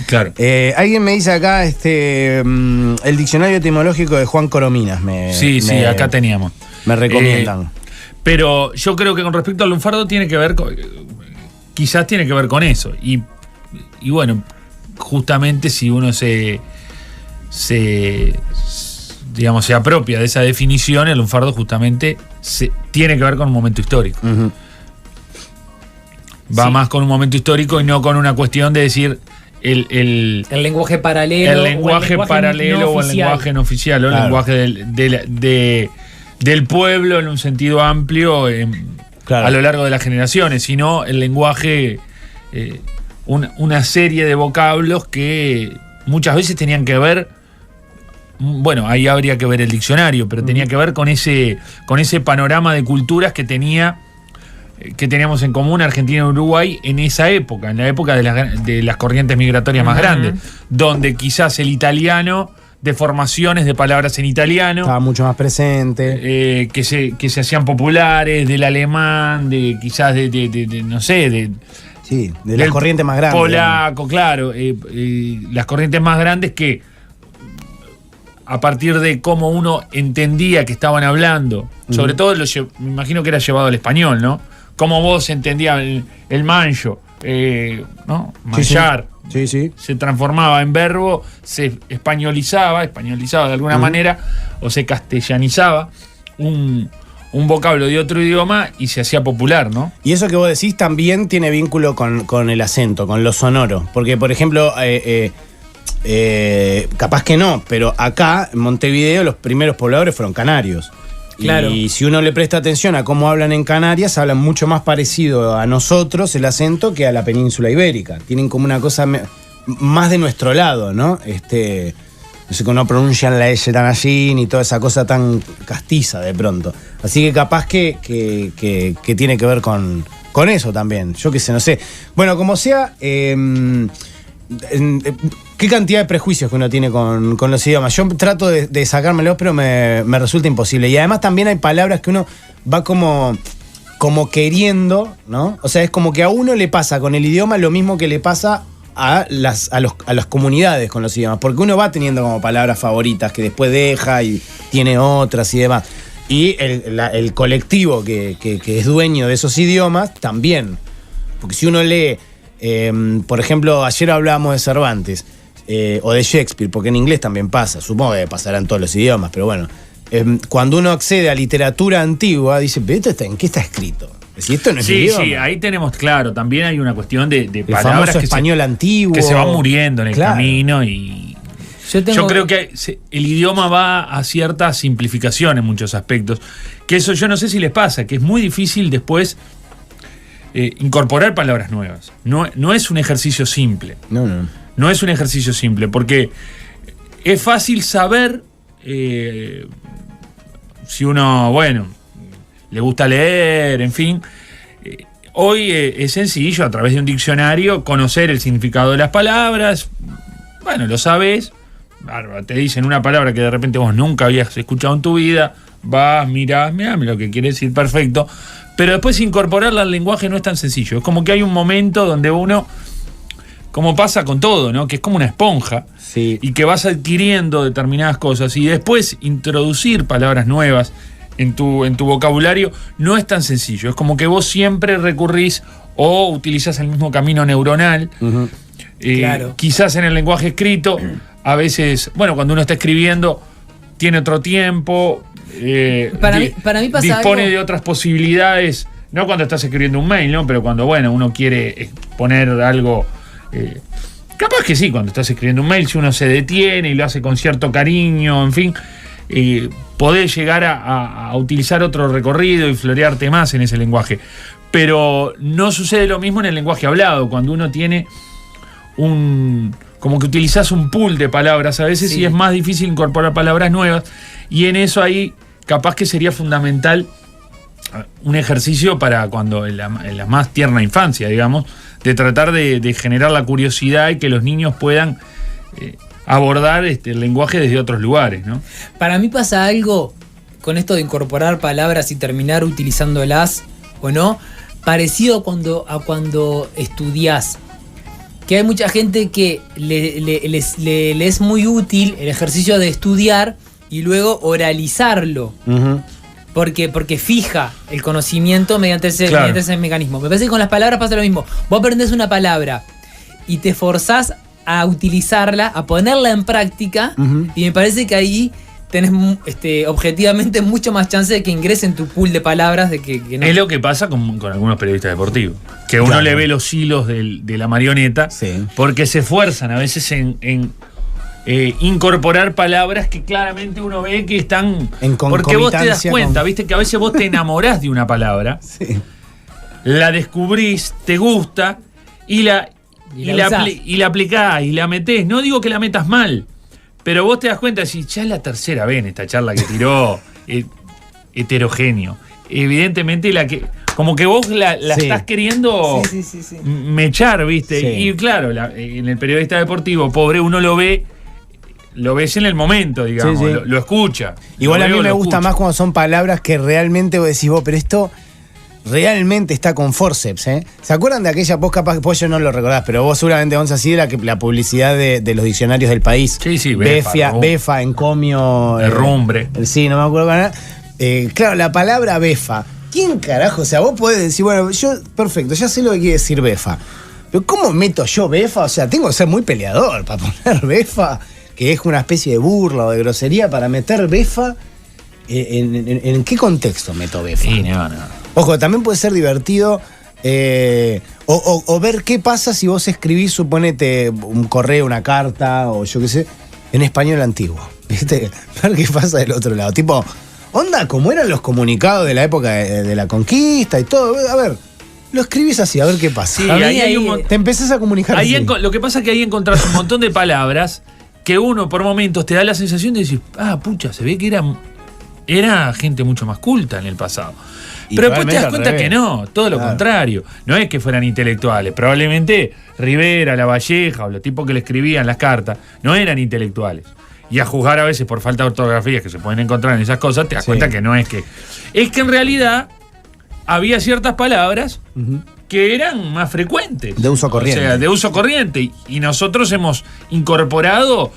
Claro. Alguien me dice acá el diccionario etimológico de Juan Corominas. Sí, acá teníamos. Me recomiendan. Pero yo creo que con respecto al lunfardo quizás tiene que ver con eso. Y bueno, justamente si uno se apropia de esa definición, el lunfardo justamente tiene que ver con un momento histórico. Va más con un momento histórico y no con una cuestión de decir el lenguaje paralelo. El lenguaje paralelo o el lenguaje no oficial, o el lenguaje del pueblo en un sentido amplio a lo largo de las generaciones, sino el lenguaje... una serie de vocablos que muchas veces tenían que ver, bueno, ahí habría que ver el diccionario, pero tenía que ver con ese panorama de culturas que teníamos en común Argentina y Uruguay en esa época, en la época de las corrientes migratorias más grandes, donde quizás el italiano, deformaciones de palabras en italiano estaba mucho más presente, que se hacían populares, del alemán, de quizás no sé, sí, de las corrientes más grandes. Polaco, claro. Las corrientes más grandes que, a partir de cómo uno entendía que estaban hablando, sobre todo me imagino que era llevado al español, ¿no? Cómo vos entendías el mancho, ¿no? Manchar. Sí. Se transformaba en verbo, se españolizaba de alguna manera, o se castellanizaba un vocablo de otro idioma y se hacía popular, ¿no? Y eso que vos decís también tiene vínculo con el acento, con lo sonoro. Porque, por ejemplo, capaz que no, pero acá, en Montevideo, los primeros pobladores fueron canarios. Claro. Y si uno le presta atención a cómo hablan en Canarias, hablan mucho más parecido a nosotros el acento que a la península ibérica. Tienen como una cosa más de nuestro lado, ¿no? No sé cómo no pronuncian la S tan así, ni toda esa cosa tan castiza de pronto. Así que capaz que tiene que ver con eso también. Yo qué sé, no sé. Bueno, como sea, qué cantidad de prejuicios que uno tiene con los idiomas. Yo trato de sacármelos, pero me resulta imposible. Y además también hay palabras que uno va como queriendo, ¿no? O sea, es como que a uno le pasa con el idioma lo mismo que le pasa a las comunidades con los idiomas. Porque uno va teniendo como palabras favoritas que después deja y tiene otras y demás. Y el colectivo que es dueño de esos idiomas también. Porque si uno lee, por ejemplo, ayer hablábamos de Cervantes o de Shakespeare, porque en inglés también pasa, supongo que pasará en todos los idiomas, pero bueno, cuando uno accede a literatura antigua, dice, ¿pero esto en qué está escrito? Si esto no es idioma. Sí, ahí tenemos, claro, también hay una cuestión de el palabras español antiguo que se van muriendo en el claro. camino y... Yo creo que el idioma va a cierta simplificación en muchos aspectos, que eso yo no sé si les pasa, que es muy difícil después incorporar palabras nuevas. No es un ejercicio simple. No es un ejercicio simple, porque es fácil saber si uno, bueno, le gusta leer, en fin. Hoy es sencillo, a través de un diccionario, conocer el significado de las palabras. Bueno, lo sabes. Te dicen una palabra que de repente vos nunca habías escuchado en tu vida, vas, mirás lo que quiere decir, perfecto, pero después incorporarla al lenguaje no es tan sencillo. Es como que hay un momento donde uno, como pasa con todo, ¿no? Que es como una esponja, sí. Y que vas adquiriendo determinadas cosas y después introducir palabras nuevas en tu vocabulario no es tan sencillo. Es como que vos siempre recurrís o utilizás el mismo camino neuronal. Uh-huh. Claro. Quizás en el lenguaje escrito, a veces, bueno, cuando uno está escribiendo, tiene otro tiempo, para mí pasa dispone algo... de otras posibilidades, no cuando estás escribiendo un mail, ¿no? Pero cuando, bueno, uno quiere poner algo, capaz que sí, cuando estás escribiendo un mail, si uno se detiene y lo hace con cierto cariño, en fin, podés llegar a utilizar otro recorrido y florearte más en ese lenguaje. Pero no sucede lo mismo en el lenguaje hablado, cuando uno tiene como que utilizás un pool de palabras a veces, sí. Y es más difícil incorporar palabras nuevas, y en eso ahí capaz que sería fundamental un ejercicio para cuando en la más tierna infancia, digamos, de tratar de generar la curiosidad y que los niños puedan abordar el lenguaje desde otros lugares, ¿no? Para mí pasa algo con esto de incorporar palabras y terminar utilizándolas o no, parecido a cuando estudiás. Que hay mucha gente que le es muy útil el ejercicio de estudiar y luego oralizarlo. Uh-huh. Porque fija el conocimiento mediante ese mecanismo. Me parece que con las palabras pasa lo mismo. Vos aprendés una palabra y te forzás a utilizarla, a ponerla en práctica, uh-huh. Y me parece que ahí tenés objetivamente mucho más chance de que ingrese en tu pool de palabras de que no. Es lo que pasa con algunos periodistas deportivos, que uno le ve los hilos de la marioneta, sí. Porque se esfuerzan a veces en incorporar palabras que claramente uno ve que están en porque vos te das cuenta, viste que a veces vos te enamorás de una palabra, sí. La descubrís, te gusta y la aplicás y la metés. No digo que la metas mal, pero vos te das cuenta, si ya es la tercera vez en esta charla que tiró heterogéneo. Evidentemente como que vos la sí. Estás queriendo sí. Mechar, ¿viste? Sí. Y claro, en el periodista deportivo, pobre, uno lo ves en el momento, digamos, sí. Lo escucha. Igual a mí me gusta más cuando son palabras que realmente vos decís, pero esto realmente está con forceps, ¿eh? ¿Se acuerdan de aquella voz? Capaz que vos yo no lo recordás, pero vos seguramente vos así de la publicidad de los diccionarios del país. Sí, befa, encomio. Herrumbre. Sí, no me acuerdo nada. Claro, la palabra befa. ¿Quién carajo? O sea, vos podés decir, bueno, yo, perfecto, ya sé lo que quiere decir befa. Pero ¿cómo meto yo befa? O sea, tengo que ser muy peleador para poner befa, que es una especie de burla o de grosería, para meter befa. ¿En qué contexto meto befa? Sí, no. Ojo, también puede ser divertido o ver qué pasa si vos escribís, suponete, un correo, una carta, o yo qué sé, en español antiguo. ¿Viste? Ver qué pasa del otro lado. Tipo, onda, como eran los comunicados de la época de la conquista y todo. A ver, lo escribís así, a ver qué pasa. Sí, ahí te empezás a comunicar así. Lo que pasa es que ahí encontrás un montón de palabras que uno por momentos te da la sensación de decir, pucha, se ve que era era gente mucho más culta en el pasado. Y Pero después te das probablemente cuenta al que no, todo lo contrario. No es que fueran intelectuales. Probablemente Rivera, Lavalleja o los tipos que le escribían las cartas no eran intelectuales. Y a juzgar a veces por falta de ortografía que se pueden encontrar en esas cosas, te das cuenta que no es que... Es que en realidad había ciertas palabras que eran más frecuentes. De uso corriente. O sea, de uso corriente. Y nosotros hemos incorporado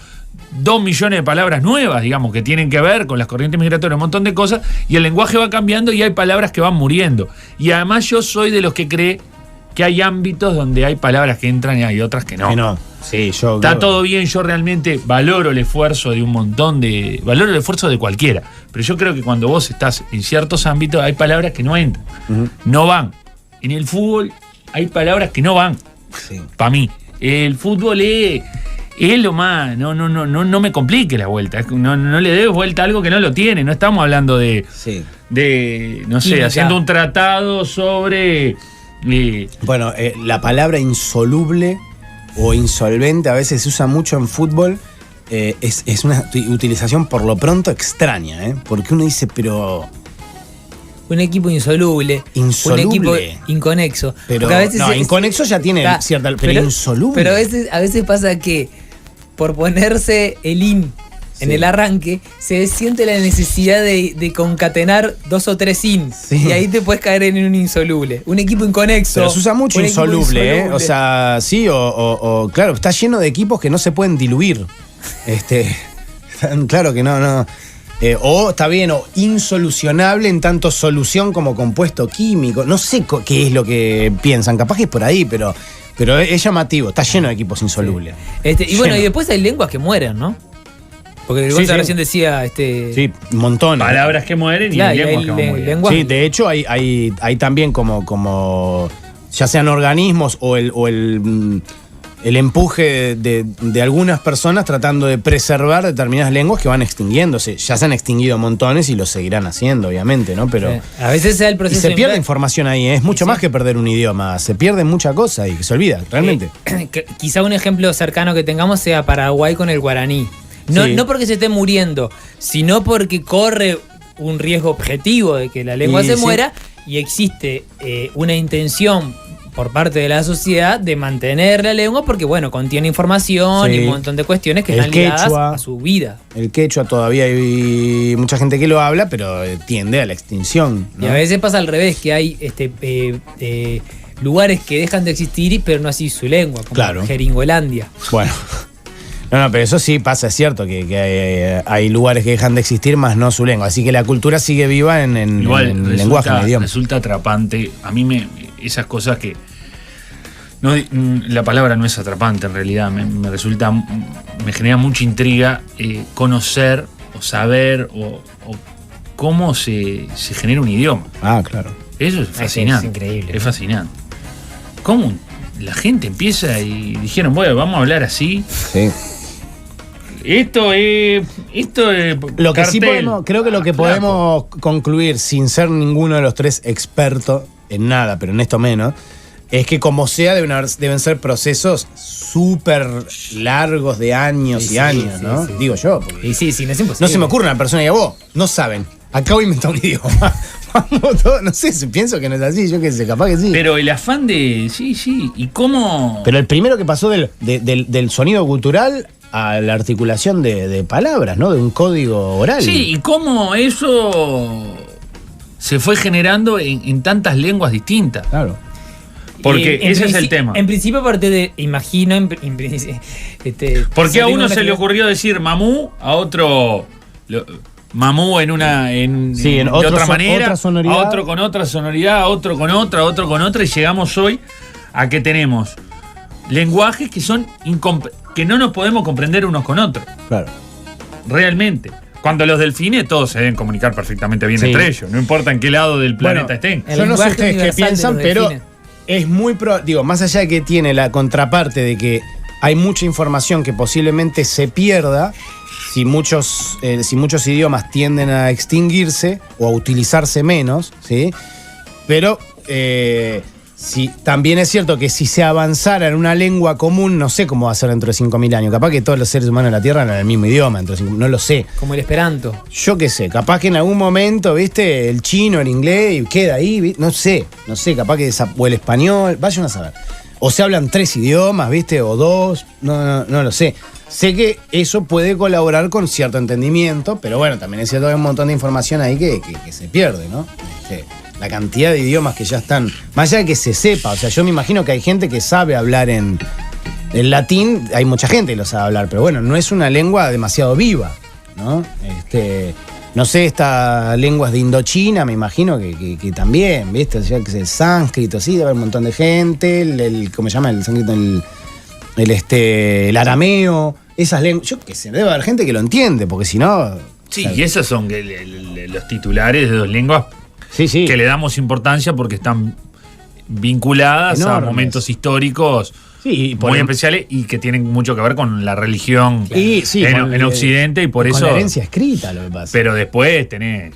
2 millones de palabras nuevas, digamos, que tienen que ver con las corrientes migratorias, un montón de cosas, y el lenguaje va cambiando y hay palabras que van muriendo. Y además yo soy de los que cree que hay ámbitos donde hay palabras que entran y hay otras que no. Que no. Sí, yo... Está todo bien, yo realmente valoro el esfuerzo de un montón de... Valoro el esfuerzo de cualquiera, pero yo creo que cuando vos estás en ciertos ámbitos hay palabras que no entran, no van. En el fútbol hay palabras que no van, para mí. El fútbol es lo más... No me complique la vuelta, no le des vuelta a algo que no lo tiene, no estamos hablando de no sé, haciendo un tratado sobre... Bueno, la palabra insoluble o insolvente a veces se usa mucho en fútbol. Es una utilización por lo pronto extraña, porque uno dice, pero... Un equipo insoluble. Un equipo inconexo. Pero a veces inconexo ya tiene cierta... Pero insoluble. Pero a veces pasa que por ponerse el in en el arranque, se siente la necesidad de concatenar 2 o 3 in. Y ahí te puedes caer en un insoluble. Un equipo inconexo. Pero se usa mucho insoluble, O sea, sí, o claro, está lleno de equipos que no se pueden diluir. Claro que no. O está bien, o insolucionable en tanto solución como compuesto químico. No sé qué es lo que piensan. Capaz que es por ahí, pero es llamativo. Está lleno de equipos insolubles. Y bueno, y después hay lenguas que mueren, ¿no? Porque recién decía... Sí, montones. Palabras que mueren y lenguas que van muriendo. Sí, de hecho hay también como ya sean organismos o el empuje de algunas personas tratando de preservar determinadas lenguas que van extinguiéndose. Ya se han extinguido montones y lo seguirán haciendo, obviamente, ¿no? Pero a veces sea el proceso... Y se pierde información ahí, es mucho más que perder un idioma. Se pierde mucha cosa y se olvida, realmente. Quizá un ejemplo cercano que tengamos sea Paraguay con el guaraní. No porque se esté muriendo, sino porque corre un riesgo objetivo de que la lengua se muera y existe una intención por parte de la sociedad de mantener la lengua porque, bueno, contiene información y un montón de cuestiones que están ligadas a su vida. El quechua todavía hay mucha gente que lo habla, pero tiende a la extinción, ¿no? Y a veces pasa al revés, que hay lugares que dejan de existir, pero no así su lengua, como Jeringolandia. Bueno... No, pero eso sí pasa, es cierto que hay lugares que dejan de existir, más no su lengua. Así que la cultura sigue viva en el lenguaje, en el idioma. Resulta atrapante. A mí esas cosas que... la palabra no es atrapante en realidad. Me genera mucha intriga conocer o saber o cómo se genera un idioma. Ah, claro. Eso es fascinante. Es increíble. Es fascinante. ¿Cómo la gente empieza y dijeron, bueno, vamos a hablar así? Sí. Esto es lo que cartel. sí creo que lo que podemos concluir, sin ser ninguno de los tres expertos en nada, pero en esto menos, es que como sea deben ser procesos súper largos de años y años, ¿no? Digo yo. Y sí, no es imposible. No se me ocurre una persona y a vos, no saben. Acabo de inventar un idioma. Vamos todos, no sé, pienso que no es así, yo qué sé, capaz que sí. Pero el afán de... Sí, ¿y cómo...? Pero el primero que pasó del sonido cultural a la articulación de palabras, ¿no? De un código oral. Sí, y cómo eso se fue generando en tantas lenguas distintas. Claro. Porque ese es el tema. En principio, aparte de, imagino... Porque a uno se le ocurrió decir mamú, a otro... Mamú de otra manera, a otro con otra sonoridad, a otro con otra, y llegamos hoy a que tenemos lenguajes que son que no nos podemos comprender unos con otros. Claro. Realmente. Cuando los delfines todos se deben comunicar perfectamente bien entre ellos, no importa en qué lado del planeta estén. Yo no sé ustedes qué piensan, pero es muy más allá de que tiene la contraparte de que hay mucha información que posiblemente se pierda. Si muchos idiomas tienden a extinguirse o a utilizarse menos, ¿sí? Pero Sí, también es cierto que si se avanzara en una lengua común, no sé cómo va a ser dentro de 5.000 años. Capaz que todos los seres humanos de la Tierra hablan el mismo idioma dentro de 5.000, no lo sé. Como el esperanto. Yo qué sé, capaz que en algún momento, viste, el chino, el inglés, queda ahí, no sé, capaz que o el español, vayan a saber. O se hablan 3 idiomas, viste, o 2, no lo sé. Sé que eso puede colaborar con cierto entendimiento, pero bueno, también es cierto que hay un montón de información ahí que se pierde, ¿no? La cantidad de idiomas que ya están, más allá de que se sepa, o sea, yo me imagino que hay gente que sabe hablar en latín, hay mucha gente que lo sabe hablar, pero bueno, no es una lengua demasiado viva, ¿no? No sé, estas lenguas de Indochina, me imagino que también, ¿viste? O sea, que es el sánscrito, sí, debe haber un montón de gente, ¿cómo se llama? El sánscrito, el arameo, esas lenguas, yo qué sé, debe haber gente que lo entiende, porque si no... Sí, o sea, y esos son los titulares de 2 lenguas sí. que le damos importancia porque están vinculadas Enormes. a momentos históricos muy especiales y que tienen mucho que ver con la religión en Occidente y por con eso... la herencia escrita lo que pasa. Pero después tenés...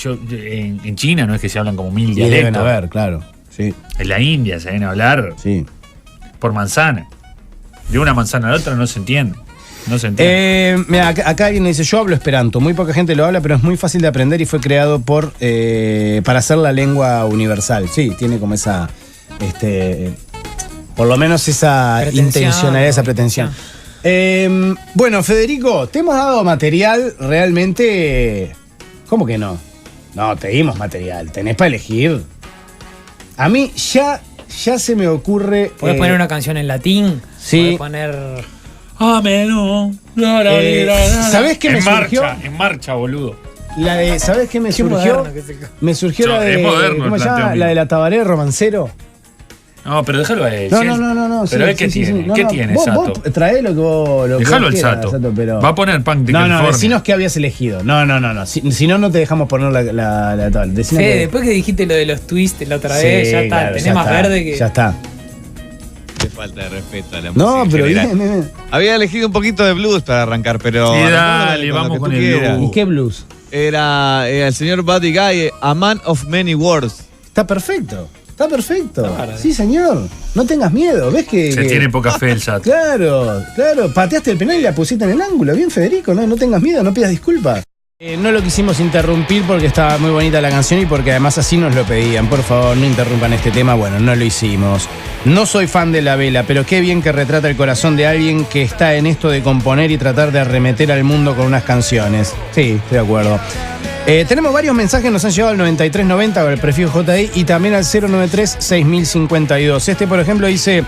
en China no es que se hablan como 1000 dialectos. Deben haber, claro. Sí. En la India se deben hablar por manzana. De una manzana a la otra no se entiende. Mira, acá alguien dice, yo hablo esperanto, muy poca gente lo habla, pero es muy fácil de aprender y fue creado para ser la lengua universal. Sí, tiene como esa, por lo menos esa intencionalidad, esa pretensión. Bueno, Federico, te hemos dado material realmente... ¿Cómo que no? No, te dimos material, tenés para elegir. A mí ya se me ocurre... Podés poner una canción en latín, sí. podés poner... ¿Sabés qué me surgió? En marcha, boludo. La de, ¿sabés qué me surgió? Me surgió la de... ¿Cómo se llama? La de la Tabaré Romancero. No, pero déjalo a él. No. Pero él, ¿qué tiene? ¿Qué tiene, Sato? Vos traé lo que vos... Déjalo al Sato. Pero... Va a poner Punk de California. No, decinos qué habías elegido. No. Si no te dejamos poner la tabla. Después que dijiste lo de los twists la otra vez, ya está. Claro, tenés más verde que... Ya está. Qué falta de respeto a la música. No, pero bien. Había elegido un poquito de blues para arrancar, pero... Sí, dale, vamos con el blues. ¿Y qué blues? Era el señor Buddy Guy, A Man of Many Words. Está perfecto. Sí, señor. No tengas miedo. ¿Ves que...? Se tiene poca fe el Sato. Claro. Pateaste el penal y la pusiste en el ángulo. Bien, Federico. No tengas miedo, no pidas disculpas. No lo quisimos interrumpir porque estaba muy bonita la canción y porque además así nos lo pedían. Por favor, no interrumpan este tema. Bueno, no lo hicimos. No soy fan de La Vela, pero qué bien que retrata el corazón de alguien que está en esto de componer y tratar de arremeter al mundo con unas canciones. Sí, estoy de acuerdo. Tenemos varios mensajes, nos han llegado al 9390 con el prefijo JI y también al 093-6052. Por ejemplo, dice...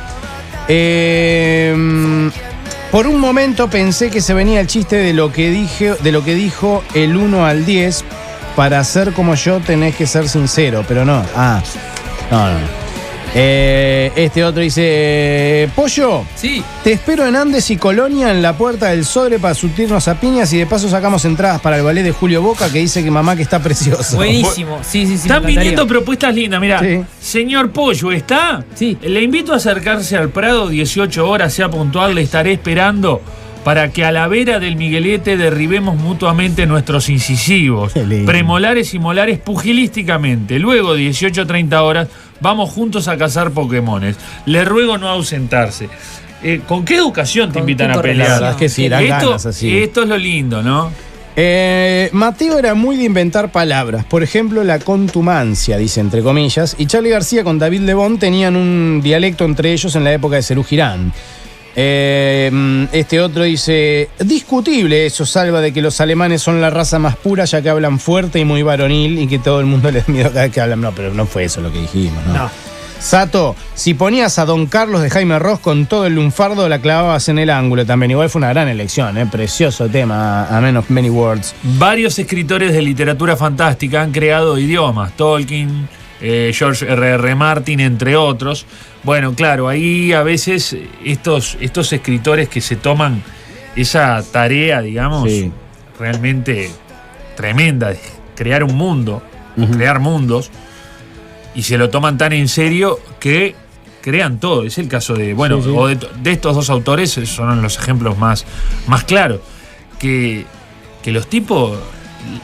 por un momento pensé que se venía el chiste de lo que dijo el 1 al 10. Para ser como yo tenés que ser sincero, pero no. No. Otro dice, Pollo, sí. Te espero en Andes y Colonia en la Puerta del Sobre para surtirnos a piñas y de paso sacamos entradas para el ballet de Julio Boca que dice que mamá que está precioso. Buenísimo, sí. Están viniendo propuestas lindas, mirá. Sí. Señor Pollo, ¿está? Sí. Le invito a acercarse al Prado 18 horas, sea puntual, le estaré esperando para que a la vera del Miguelete derribemos mutuamente nuestros incisivos, premolares y molares pugilísticamente. Luego, 18:30 horas, vamos juntos a cazar Pokémones. Le ruego no ausentarse. ¿Con qué educación te invitan a pelear? La verdad es que sí, dan ganas así. Esto es lo lindo, ¿no? Mateo era muy de inventar palabras. Por ejemplo, la contumacia, dice entre comillas. Y Charly García con David Lebón tenían un dialecto entre ellos en la época de Serú Girán. Otro dice, discutible eso, Salva, de que los alemanes son la raza más pura ya que hablan fuerte y muy varonil y que todo el mundo les da miedo cada vez que hablan. No, pero no fue eso lo que dijimos, ¿no? Sato, si ponías a Don Carlos de Jaime Ross con todo el lunfardo la clavabas en el ángulo también. Igual fue una gran elección, precioso tema, A Man of Many Words. Varios escritores de literatura fantástica han creado idiomas, Tolkien, George R.R. Martin, entre otros. Bueno, claro, ahí a veces estos escritores que se toman esa tarea, digamos, realmente tremenda de crear un mundo, crear mundos, y se lo toman tan en serio que crean todo. Es el caso de, o de estos dos autores son los ejemplos más claros. Que los tipos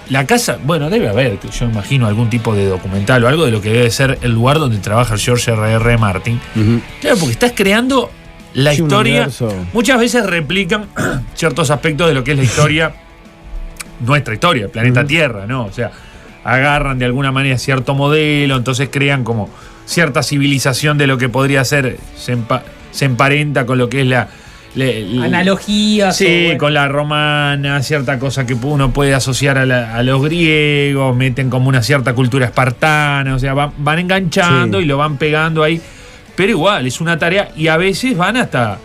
la casa, bueno, debe haber, yo imagino, algún tipo de documental o algo de lo que debe ser el lugar donde trabaja George R.R. Martin. Claro, porque estás creando la historia. Muchas veces replican ciertos aspectos de lo que es la historia, nuestra historia, el planeta Tierra, ¿no? O sea, agarran de alguna manera cierto modelo, entonces crean como cierta civilización de lo que podría ser, se emparenta con lo que es la analogías. Sí, bueno, con la romana, cierta cosa que uno puede asociar a los griegos, meten como una cierta cultura espartana, o sea, van enganchando y lo van pegando ahí. Pero igual, es una tarea y a veces van hasta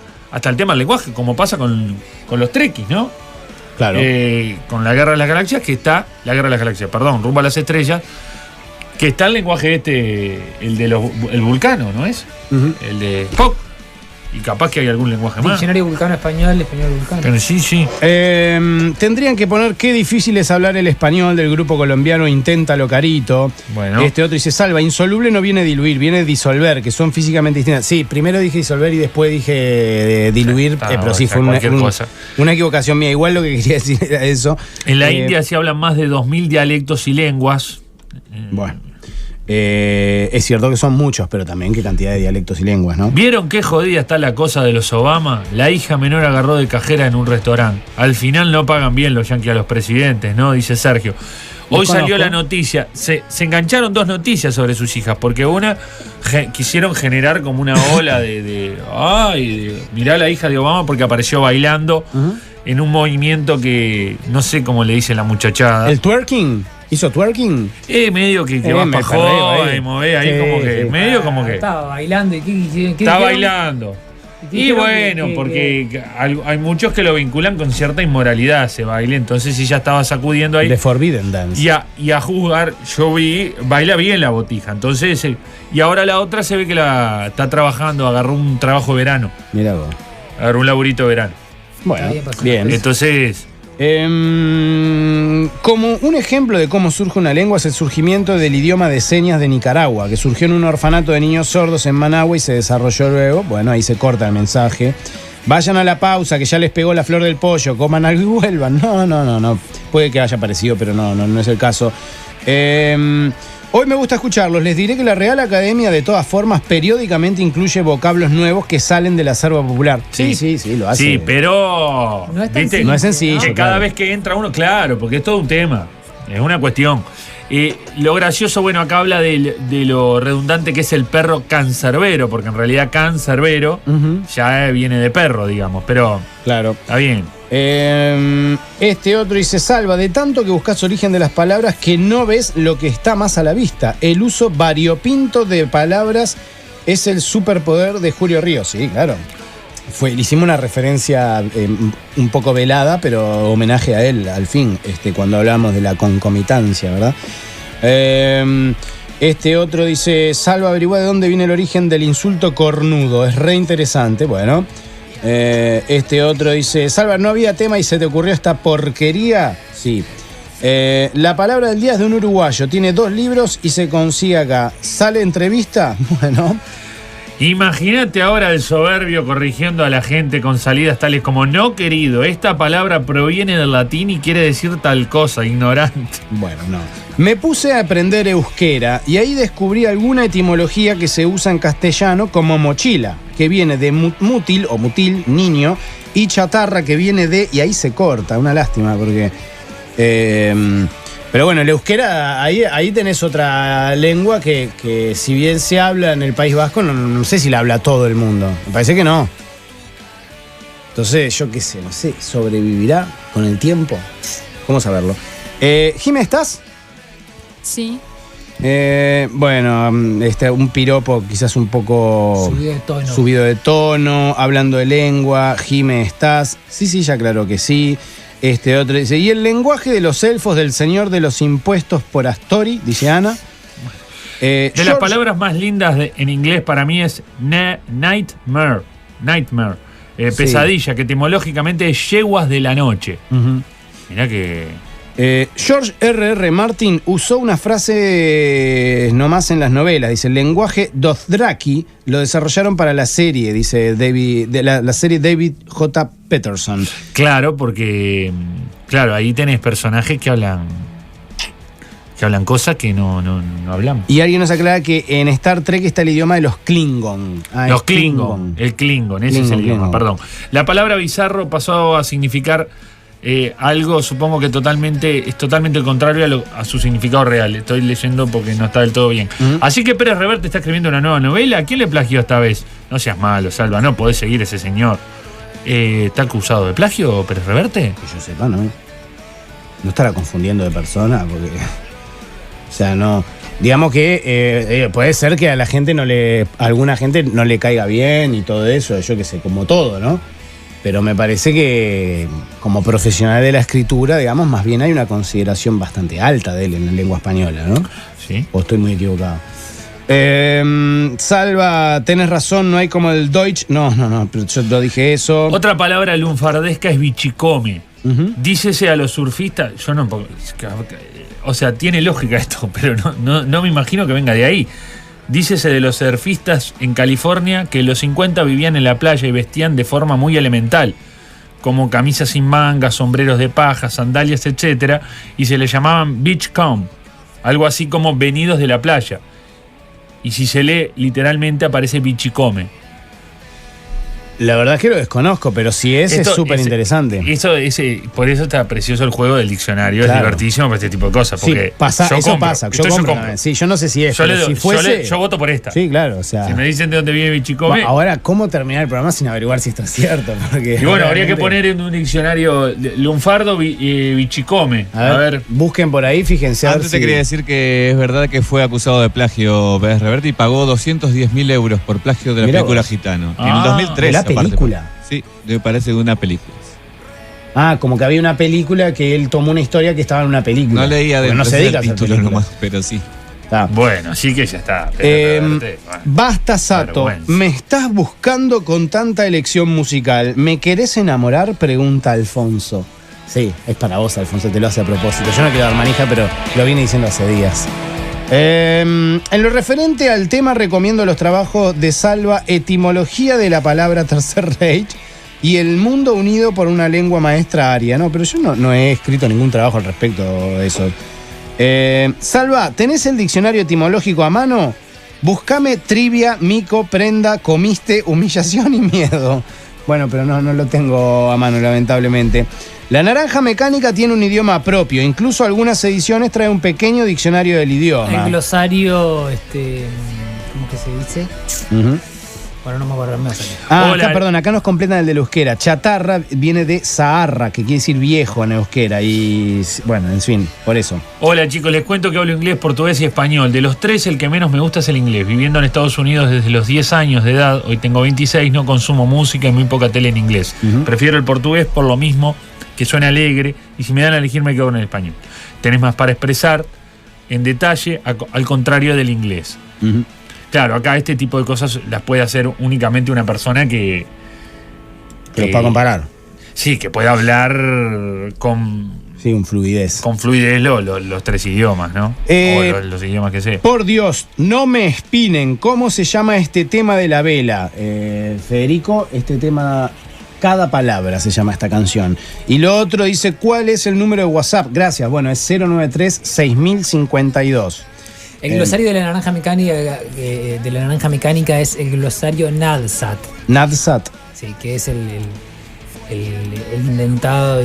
el tema del lenguaje, como pasa con los Trekkies, ¿no? Claro. Con la Guerra de las Galaxias, que está, la Guerra de las Galaxias, perdón, Rumbo a las Estrellas, que está el lenguaje el vulcano, ¿no es? El de Spock. Y capaz que hay algún lenguaje más. Diccionario vulcano español vulcano. Pero sí. Tendrían que poner qué difícil es hablar el español del grupo colombiano Inténtalo Carito. Bueno. Este otro dice, Salva, insoluble no viene diluir, viene disolver, que son físicamente distintas. Sí, primero dije disolver y después dije diluir, pero sí fue una equivocación mía. Igual lo que quería decir era eso. En la India se hablan más de 2000 dialectos y lenguas. Bueno. Es cierto que son muchos, pero también qué cantidad de dialectos y lenguas, ¿no? ¿Vieron qué jodida está la cosa de los Obama? La hija menor agarró de cajera en un restaurante. Al final no pagan bien los yanquis a los presidentes, ¿no? Dice Sergio. Hoy salió la noticia. Se engancharon dos noticias sobre sus hijas, porque una quisieron generar como una ola mirá la hija de Obama porque apareció bailando en un movimiento que no sé cómo le dice la muchachada. ¿El twerking? ¿Hizo twerking? Medio que va para joder, mover ahí como que, medio como que. Estaba bailando. Está bailando. Y bueno, porque hay muchos que lo vinculan con cierta inmoralidad ese baile, entonces si ya estaba sacudiendo ahí. The Forbidden Dance. Y a juzgar, yo vi, baila bien la botija, entonces, y ahora la otra se ve que la está trabajando, agarró un trabajo de verano. Mirá vos. Agarró un laburito de verano. Bueno, bien. Entonces... como un ejemplo de cómo surge una lengua es el surgimiento del idioma de señas de Nicaragua, que surgió en un orfanato de niños sordos en Managua y se desarrolló luego. Bueno, ahí se corta el mensaje. Vayan a la pausa, que ya les pegó la flor del pollo, coman algo y vuelvan. No. Puede que haya parecido, pero no es el caso. Hoy me gusta escucharlos. Les diré que la Real Academia, de todas formas, periódicamente incluye vocablos nuevos que salen del acervo popular. Sí, lo hace. Sí, pero... No es no es sencillo. Que cada vez que entra uno, claro, porque es todo un tema. Es una cuestión. Lo gracioso, bueno, acá habla de lo redundante que es el perro cancerbero, porque en realidad cancerbero ya viene de perro, digamos, pero... Claro. Está bien. Este otro dice, Salva, de tanto que buscas origen de las palabras que no ves lo que está más a la vista. El uso variopinto de palabras es el superpoder de Julio Ríos. Sí, claro. Le hicimos una referencia un poco velada, pero homenaje a él, al fin, cuando hablamos de la concomitancia, ¿verdad? Este otro dice, Salva, averigua de dónde viene el origen del insulto cornudo. Es re interesante, bueno. Este otro dice, Salva, ¿no había tema y se te ocurrió esta porquería? Sí. La palabra del día es de un uruguayo, tiene 2 libros y se consigue acá. ¿Sale entrevista? Bueno. Imagínate ahora el soberbio corrigiendo a la gente con salidas tales como no querido, esta palabra proviene del latín y quiere decir tal cosa, ignorante. Bueno, no. Me puse a aprender euskera y ahí descubrí alguna etimología que se usa en castellano como mochila, que viene de mútil o mutil, niño, y chatarra, que viene de... Y ahí se corta, una lástima, porque... pero bueno, el euskera, ahí tenés otra lengua que si bien se habla en el País Vasco, no sé si la habla todo el mundo. Me parece que no. Entonces, yo qué sé, no sé, ¿sobrevivirá con el tiempo? ¿Cómo saberlo? Jime, ¿estás? Sí. Bueno, un piropo quizás un poco subido de tono, hablando de lengua. Jime, ¿estás? Sí, ya claro que sí. Este otro dice, y el lenguaje de los elfos del señor de los impuestos por Astori, dice Ana. Las palabras más lindas en inglés para mí es nightmare. Sí. Pesadilla, que etimológicamente es yeguas de la noche. Mirá que George R.R. Martin usó una frase nomás en las novelas. Dice, el lenguaje Dothraki lo desarrollaron para la serie, dice David, la serie David J. Peterson. Claro, porque ahí tenés personajes que hablan cosas que no hablamos. Y alguien nos aclara que en Star Trek está el idioma de los Klingon. Los Klingon. El Klingon, ese es el idioma, perdón. La palabra bizarro pasó a significar algo, supongo que es totalmente el contrario a su significado real. Estoy leyendo porque no está del todo bien. Así que Pérez Reverte está escribiendo una nueva novela. ¿Quién le plagió esta vez? No seas malo, Salva, no podés seguir ese señor. ¿Está acusado de plagio Pérez Reverte? Que yo sepa, no. No estará confundiendo de persona, porque... O sea, no... Digamos que puede ser que a alguna gente no le caiga bien y todo eso, yo qué sé, como todo, ¿no? Pero me parece que como profesional de la escritura, digamos, más bien hay una consideración bastante alta de él en la lengua española, ¿no? Sí. ¿O estoy muy equivocado? Salva, tenés razón, no hay como el Deutsch. No, pero yo no dije eso. Otra palabra lunfardesca es bichicome. Dícese a los surfistas, yo no... O sea, tiene lógica esto, pero no me imagino que venga de ahí. Dícese de los surfistas en California que en los 50 vivían en la playa y vestían de forma muy elemental, como camisas sin mangas, sombreros de paja, sandalias, etc. Y se les llamaban beachcomb, algo así como venidos de la playa. Y si se lee literalmente aparece bichicome. La verdad es que lo desconozco, pero si es súper interesante. Por eso está precioso el juego del diccionario, claro. Es divertísimo para este tipo de cosas. Porque sí, pasa. Yo compro. Sí, yo no sé si es. Yo voto por esta. Sí, claro. O sea, si me dicen de dónde viene bichicome. Ahora, ¿cómo terminar el programa sin averiguar si esto es cierto? Porque y bueno, habría que poner en un diccionario lunfardo bichicome. A ver, busquen por ahí, fíjense. Antes te quería decir que es verdad que fue acusado de plagio Pérez Reverte y pagó 210.000 euros por plagio de la película Gitano. En el 2003. ¿La película? Sí, me parece de una película. Como que había una película que él tomó una historia que estaba en una película. No leía de no se dedica el título nomás, pero sí. Bueno, así que ya está. Basta, Sato. ¿Me estás buscando con tanta elección musical? ¿Me querés enamorar? Pregunta Alfonso. Sí, es para vos, Alfonso, te lo hace a propósito. Yo no quiero dar manija, pero lo viene diciendo hace días. En lo referente al tema, recomiendo los trabajos de Salva, Etimología de la palabra Tercer Reich y El mundo unido por una lengua maestra aria. No, pero yo no he escrito ningún trabajo al respecto de eso. Salva, ¿tenés el diccionario etimológico a mano? Buscame trivia, mico, prenda, comiste, humillación y miedo. Bueno, pero no lo tengo a mano, lamentablemente. La Naranja Mecánica tiene un idioma propio. Incluso algunas ediciones traen un pequeño diccionario del idioma. El glosario, ¿cómo que se dice? Bueno, no me acuerdo más. Acá nos completan el de la euskera. Chatarra viene de Saharra, que quiere decir viejo en euskera. Y bueno, en fin, por eso. Hola chicos, les cuento que hablo inglés, portugués y español. De los tres, el que menos me gusta es el inglés. Viviendo en Estados Unidos desde los 10 años de edad, hoy tengo 26, no consumo música y muy poca tele en inglés. Prefiero el portugués por lo mismo, que suena alegre, y si me dan a elegir me quedo con el español. Tenés más para expresar en detalle, al contrario del inglés. Claro, acá este tipo de cosas las puede hacer únicamente una persona que lo pueda comparar. Sí, que pueda hablar con fluidez. Con fluidez los tres idiomas, ¿no? O los idiomas que sé. Por Dios, no me espinen. ¿Cómo se llama este tema de la vela? Federico, este tema... Cada palabra se llama esta canción. Y lo otro dice, ¿cuál es el número de WhatsApp? Gracias. Bueno, es 093-6052. El glosario de la naranja mecánica, es el glosario NADSAT. NADSAT. Sí, que es el inventado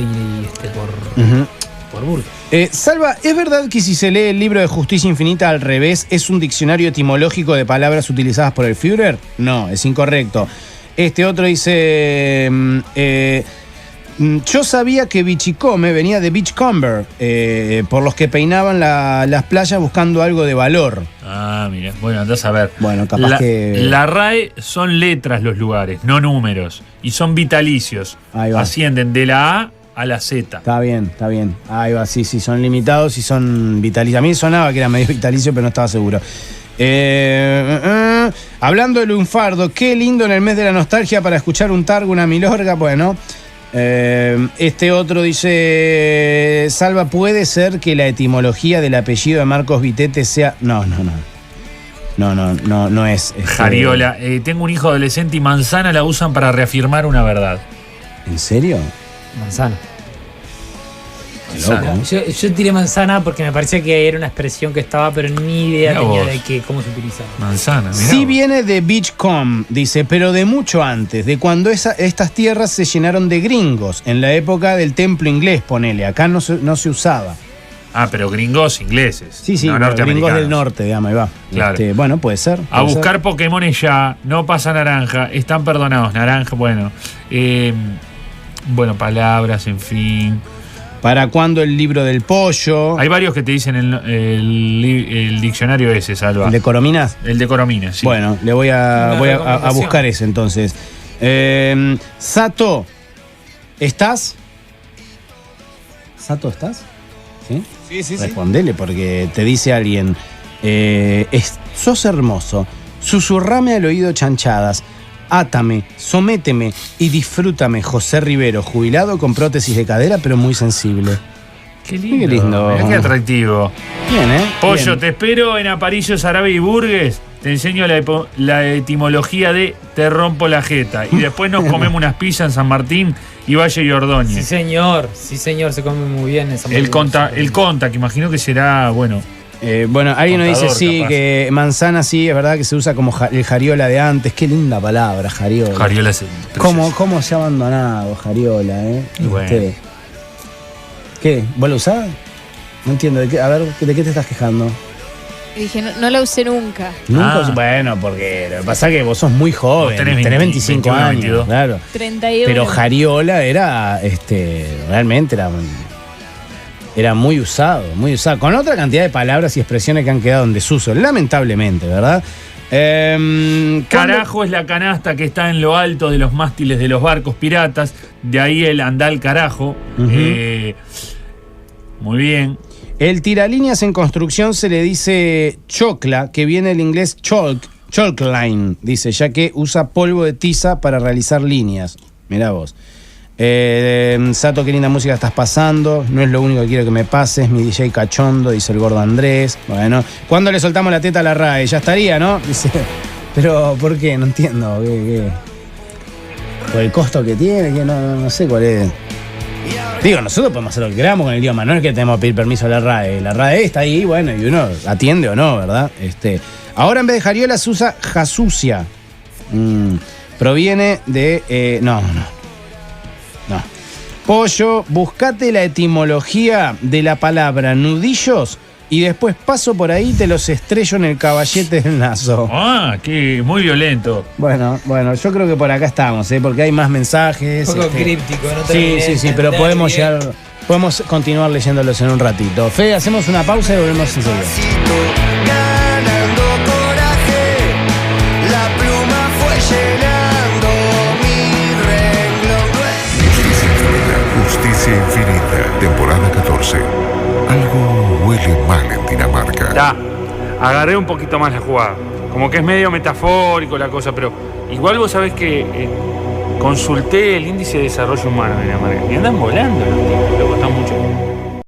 por Burke. Salva, ¿es verdad que si se lee el libro de Justicia Infinita al revés, es un diccionario etimológico de palabras utilizadas por el Führer? No, es incorrecto. Este otro dice... yo sabía que bichicome venía de beachcomber, por los que peinaban las playas buscando algo de valor. Mira, bueno, andás a ver. Bueno, capaz que... La RAE son letras los lugares, no números. Y son vitalicios. Ahí va. Ascienden de la A la Z. Está bien. Ahí va, sí, son limitados y son vitalicios. A mí sonaba que era medio vitalicio, pero no estaba seguro. Hablando de lunfardo, qué lindo en el mes de la nostalgia para escuchar un targo, una milorga. Bueno, Este otro dice: Salva, ¿puede ser que la etimología del apellido de Marcos Vitete sea...? No es. Jariola. Tengo un hijo adolescente y manzana la usan para reafirmar una verdad. ¿En serio? Manzana. Qué loco. Yo tiré manzana porque me parecía que era una expresión que estaba, pero ni idea tenía de cómo se utilizaba. Manzana, mirá Sí vos. viene de Beachcombe, dice, pero de mucho antes, de cuando estas tierras se llenaron de gringos, en la época del templo inglés, ponele, acá no se usaba. Ah, pero gringos ingleses. Sí, no pero gringos norteamericanos. del norte, digamos, ahí va. Claro. Bueno, puede ser. A buscar Pokémones ya, no pasa naranja, están perdonados, naranja, bueno. Bueno, palabras, en fin. ¿Para cuándo el libro del pollo? Hay varios que te dicen el diccionario ese, Salva. ¿El de Corominas? El de Corominas, sí. Bueno, le voy a buscar ese entonces. Sato, ¿estás? ¿Sato, estás? ¿Sí? Sí. Respondele, porque te dice alguien, sos hermoso, susurrame al oído chanchadas, átame, sométeme y disfrútame, José Rivero, jubilado con prótesis de cadera, pero muy sensible. Qué lindo. Qué lindo. Mirá qué atractivo. Bien, Pollo, Bien. te espero en Aparillos, Árabe y Burgues. Te enseño la etimología de te rompo la jeta. Y después nos comemos unas pizzas en San Martín y Valle y Ordóñez. Sí, señor, se come muy bien en San Martín. El conta, que imagino que será, bueno. Alguien nos dice Contador, sí, capaz. que manzana sí, es verdad que se usa como el jariola de antes. Qué linda palabra, jariola. Jariola es ¿Cómo se ha abandonado jariola, Y bueno. ¿Qué? ¿Vos lo usás? No entiendo. A ver, ¿de qué te estás quejando? Y dije, no la usé nunca. Nunca. Ah. Bueno, porque lo que pasa es que vos sos muy joven. Vos tenés tenés 25 21, años. 22. Claro. 31. Pero jariola era, realmente era muy usado, muy usado. Con otra cantidad de palabras y expresiones que han quedado en desuso, lamentablemente, ¿verdad? Carajo es la canasta que está en lo alto de los mástiles de los barcos piratas. De ahí el andal carajo. Ujú. Muy bien. El tiralíneas en construcción se le dice chocla, que viene del inglés chalk line, dice, ya que usa polvo de tiza para realizar líneas. Mirá vos. Sato, qué linda música estás pasando. No es lo único que quiero que me pases. Mi DJ cachondo, dice el gordo Andrés. Bueno, ¿cuándo le soltamos la teta a la RAE? Ya estaría, ¿no? Dice, pero ¿por qué? No entiendo. ¿Qué? ¿Por el costo que tiene? Que no sé cuál es. Digo, nosotros podemos hacer lo que queramos con el idioma. No es que tenemos que pedir permiso a la RAE. La RAE está ahí, bueno, y uno atiende o no, ¿verdad? Ahora en vez de jariola se usa jasucia. Proviene de... No. Pollo, buscate la etimología de la palabra nudillos y después paso por ahí y te los estrello en el caballete del naso. Ah, qué muy violento. Bueno, yo creo que por acá estamos, porque hay más mensajes. Un poco críptico, ¿no? Sí, pero podemos continuar leyéndolos en un ratito. Fede, hacemos una pausa y volvemos enseguida. Ganando coraje, la pluma fue llenando mi renglón. Justicia Infinita, temporada 14. Algo huele mal en Dinamarca. Ya, agarré un poquito más la jugada. Como que es medio metafórico la cosa, pero igual vos sabés que consulté el índice de desarrollo humano de Dinamarca. Y andan volando los tipos, loco, están mucho.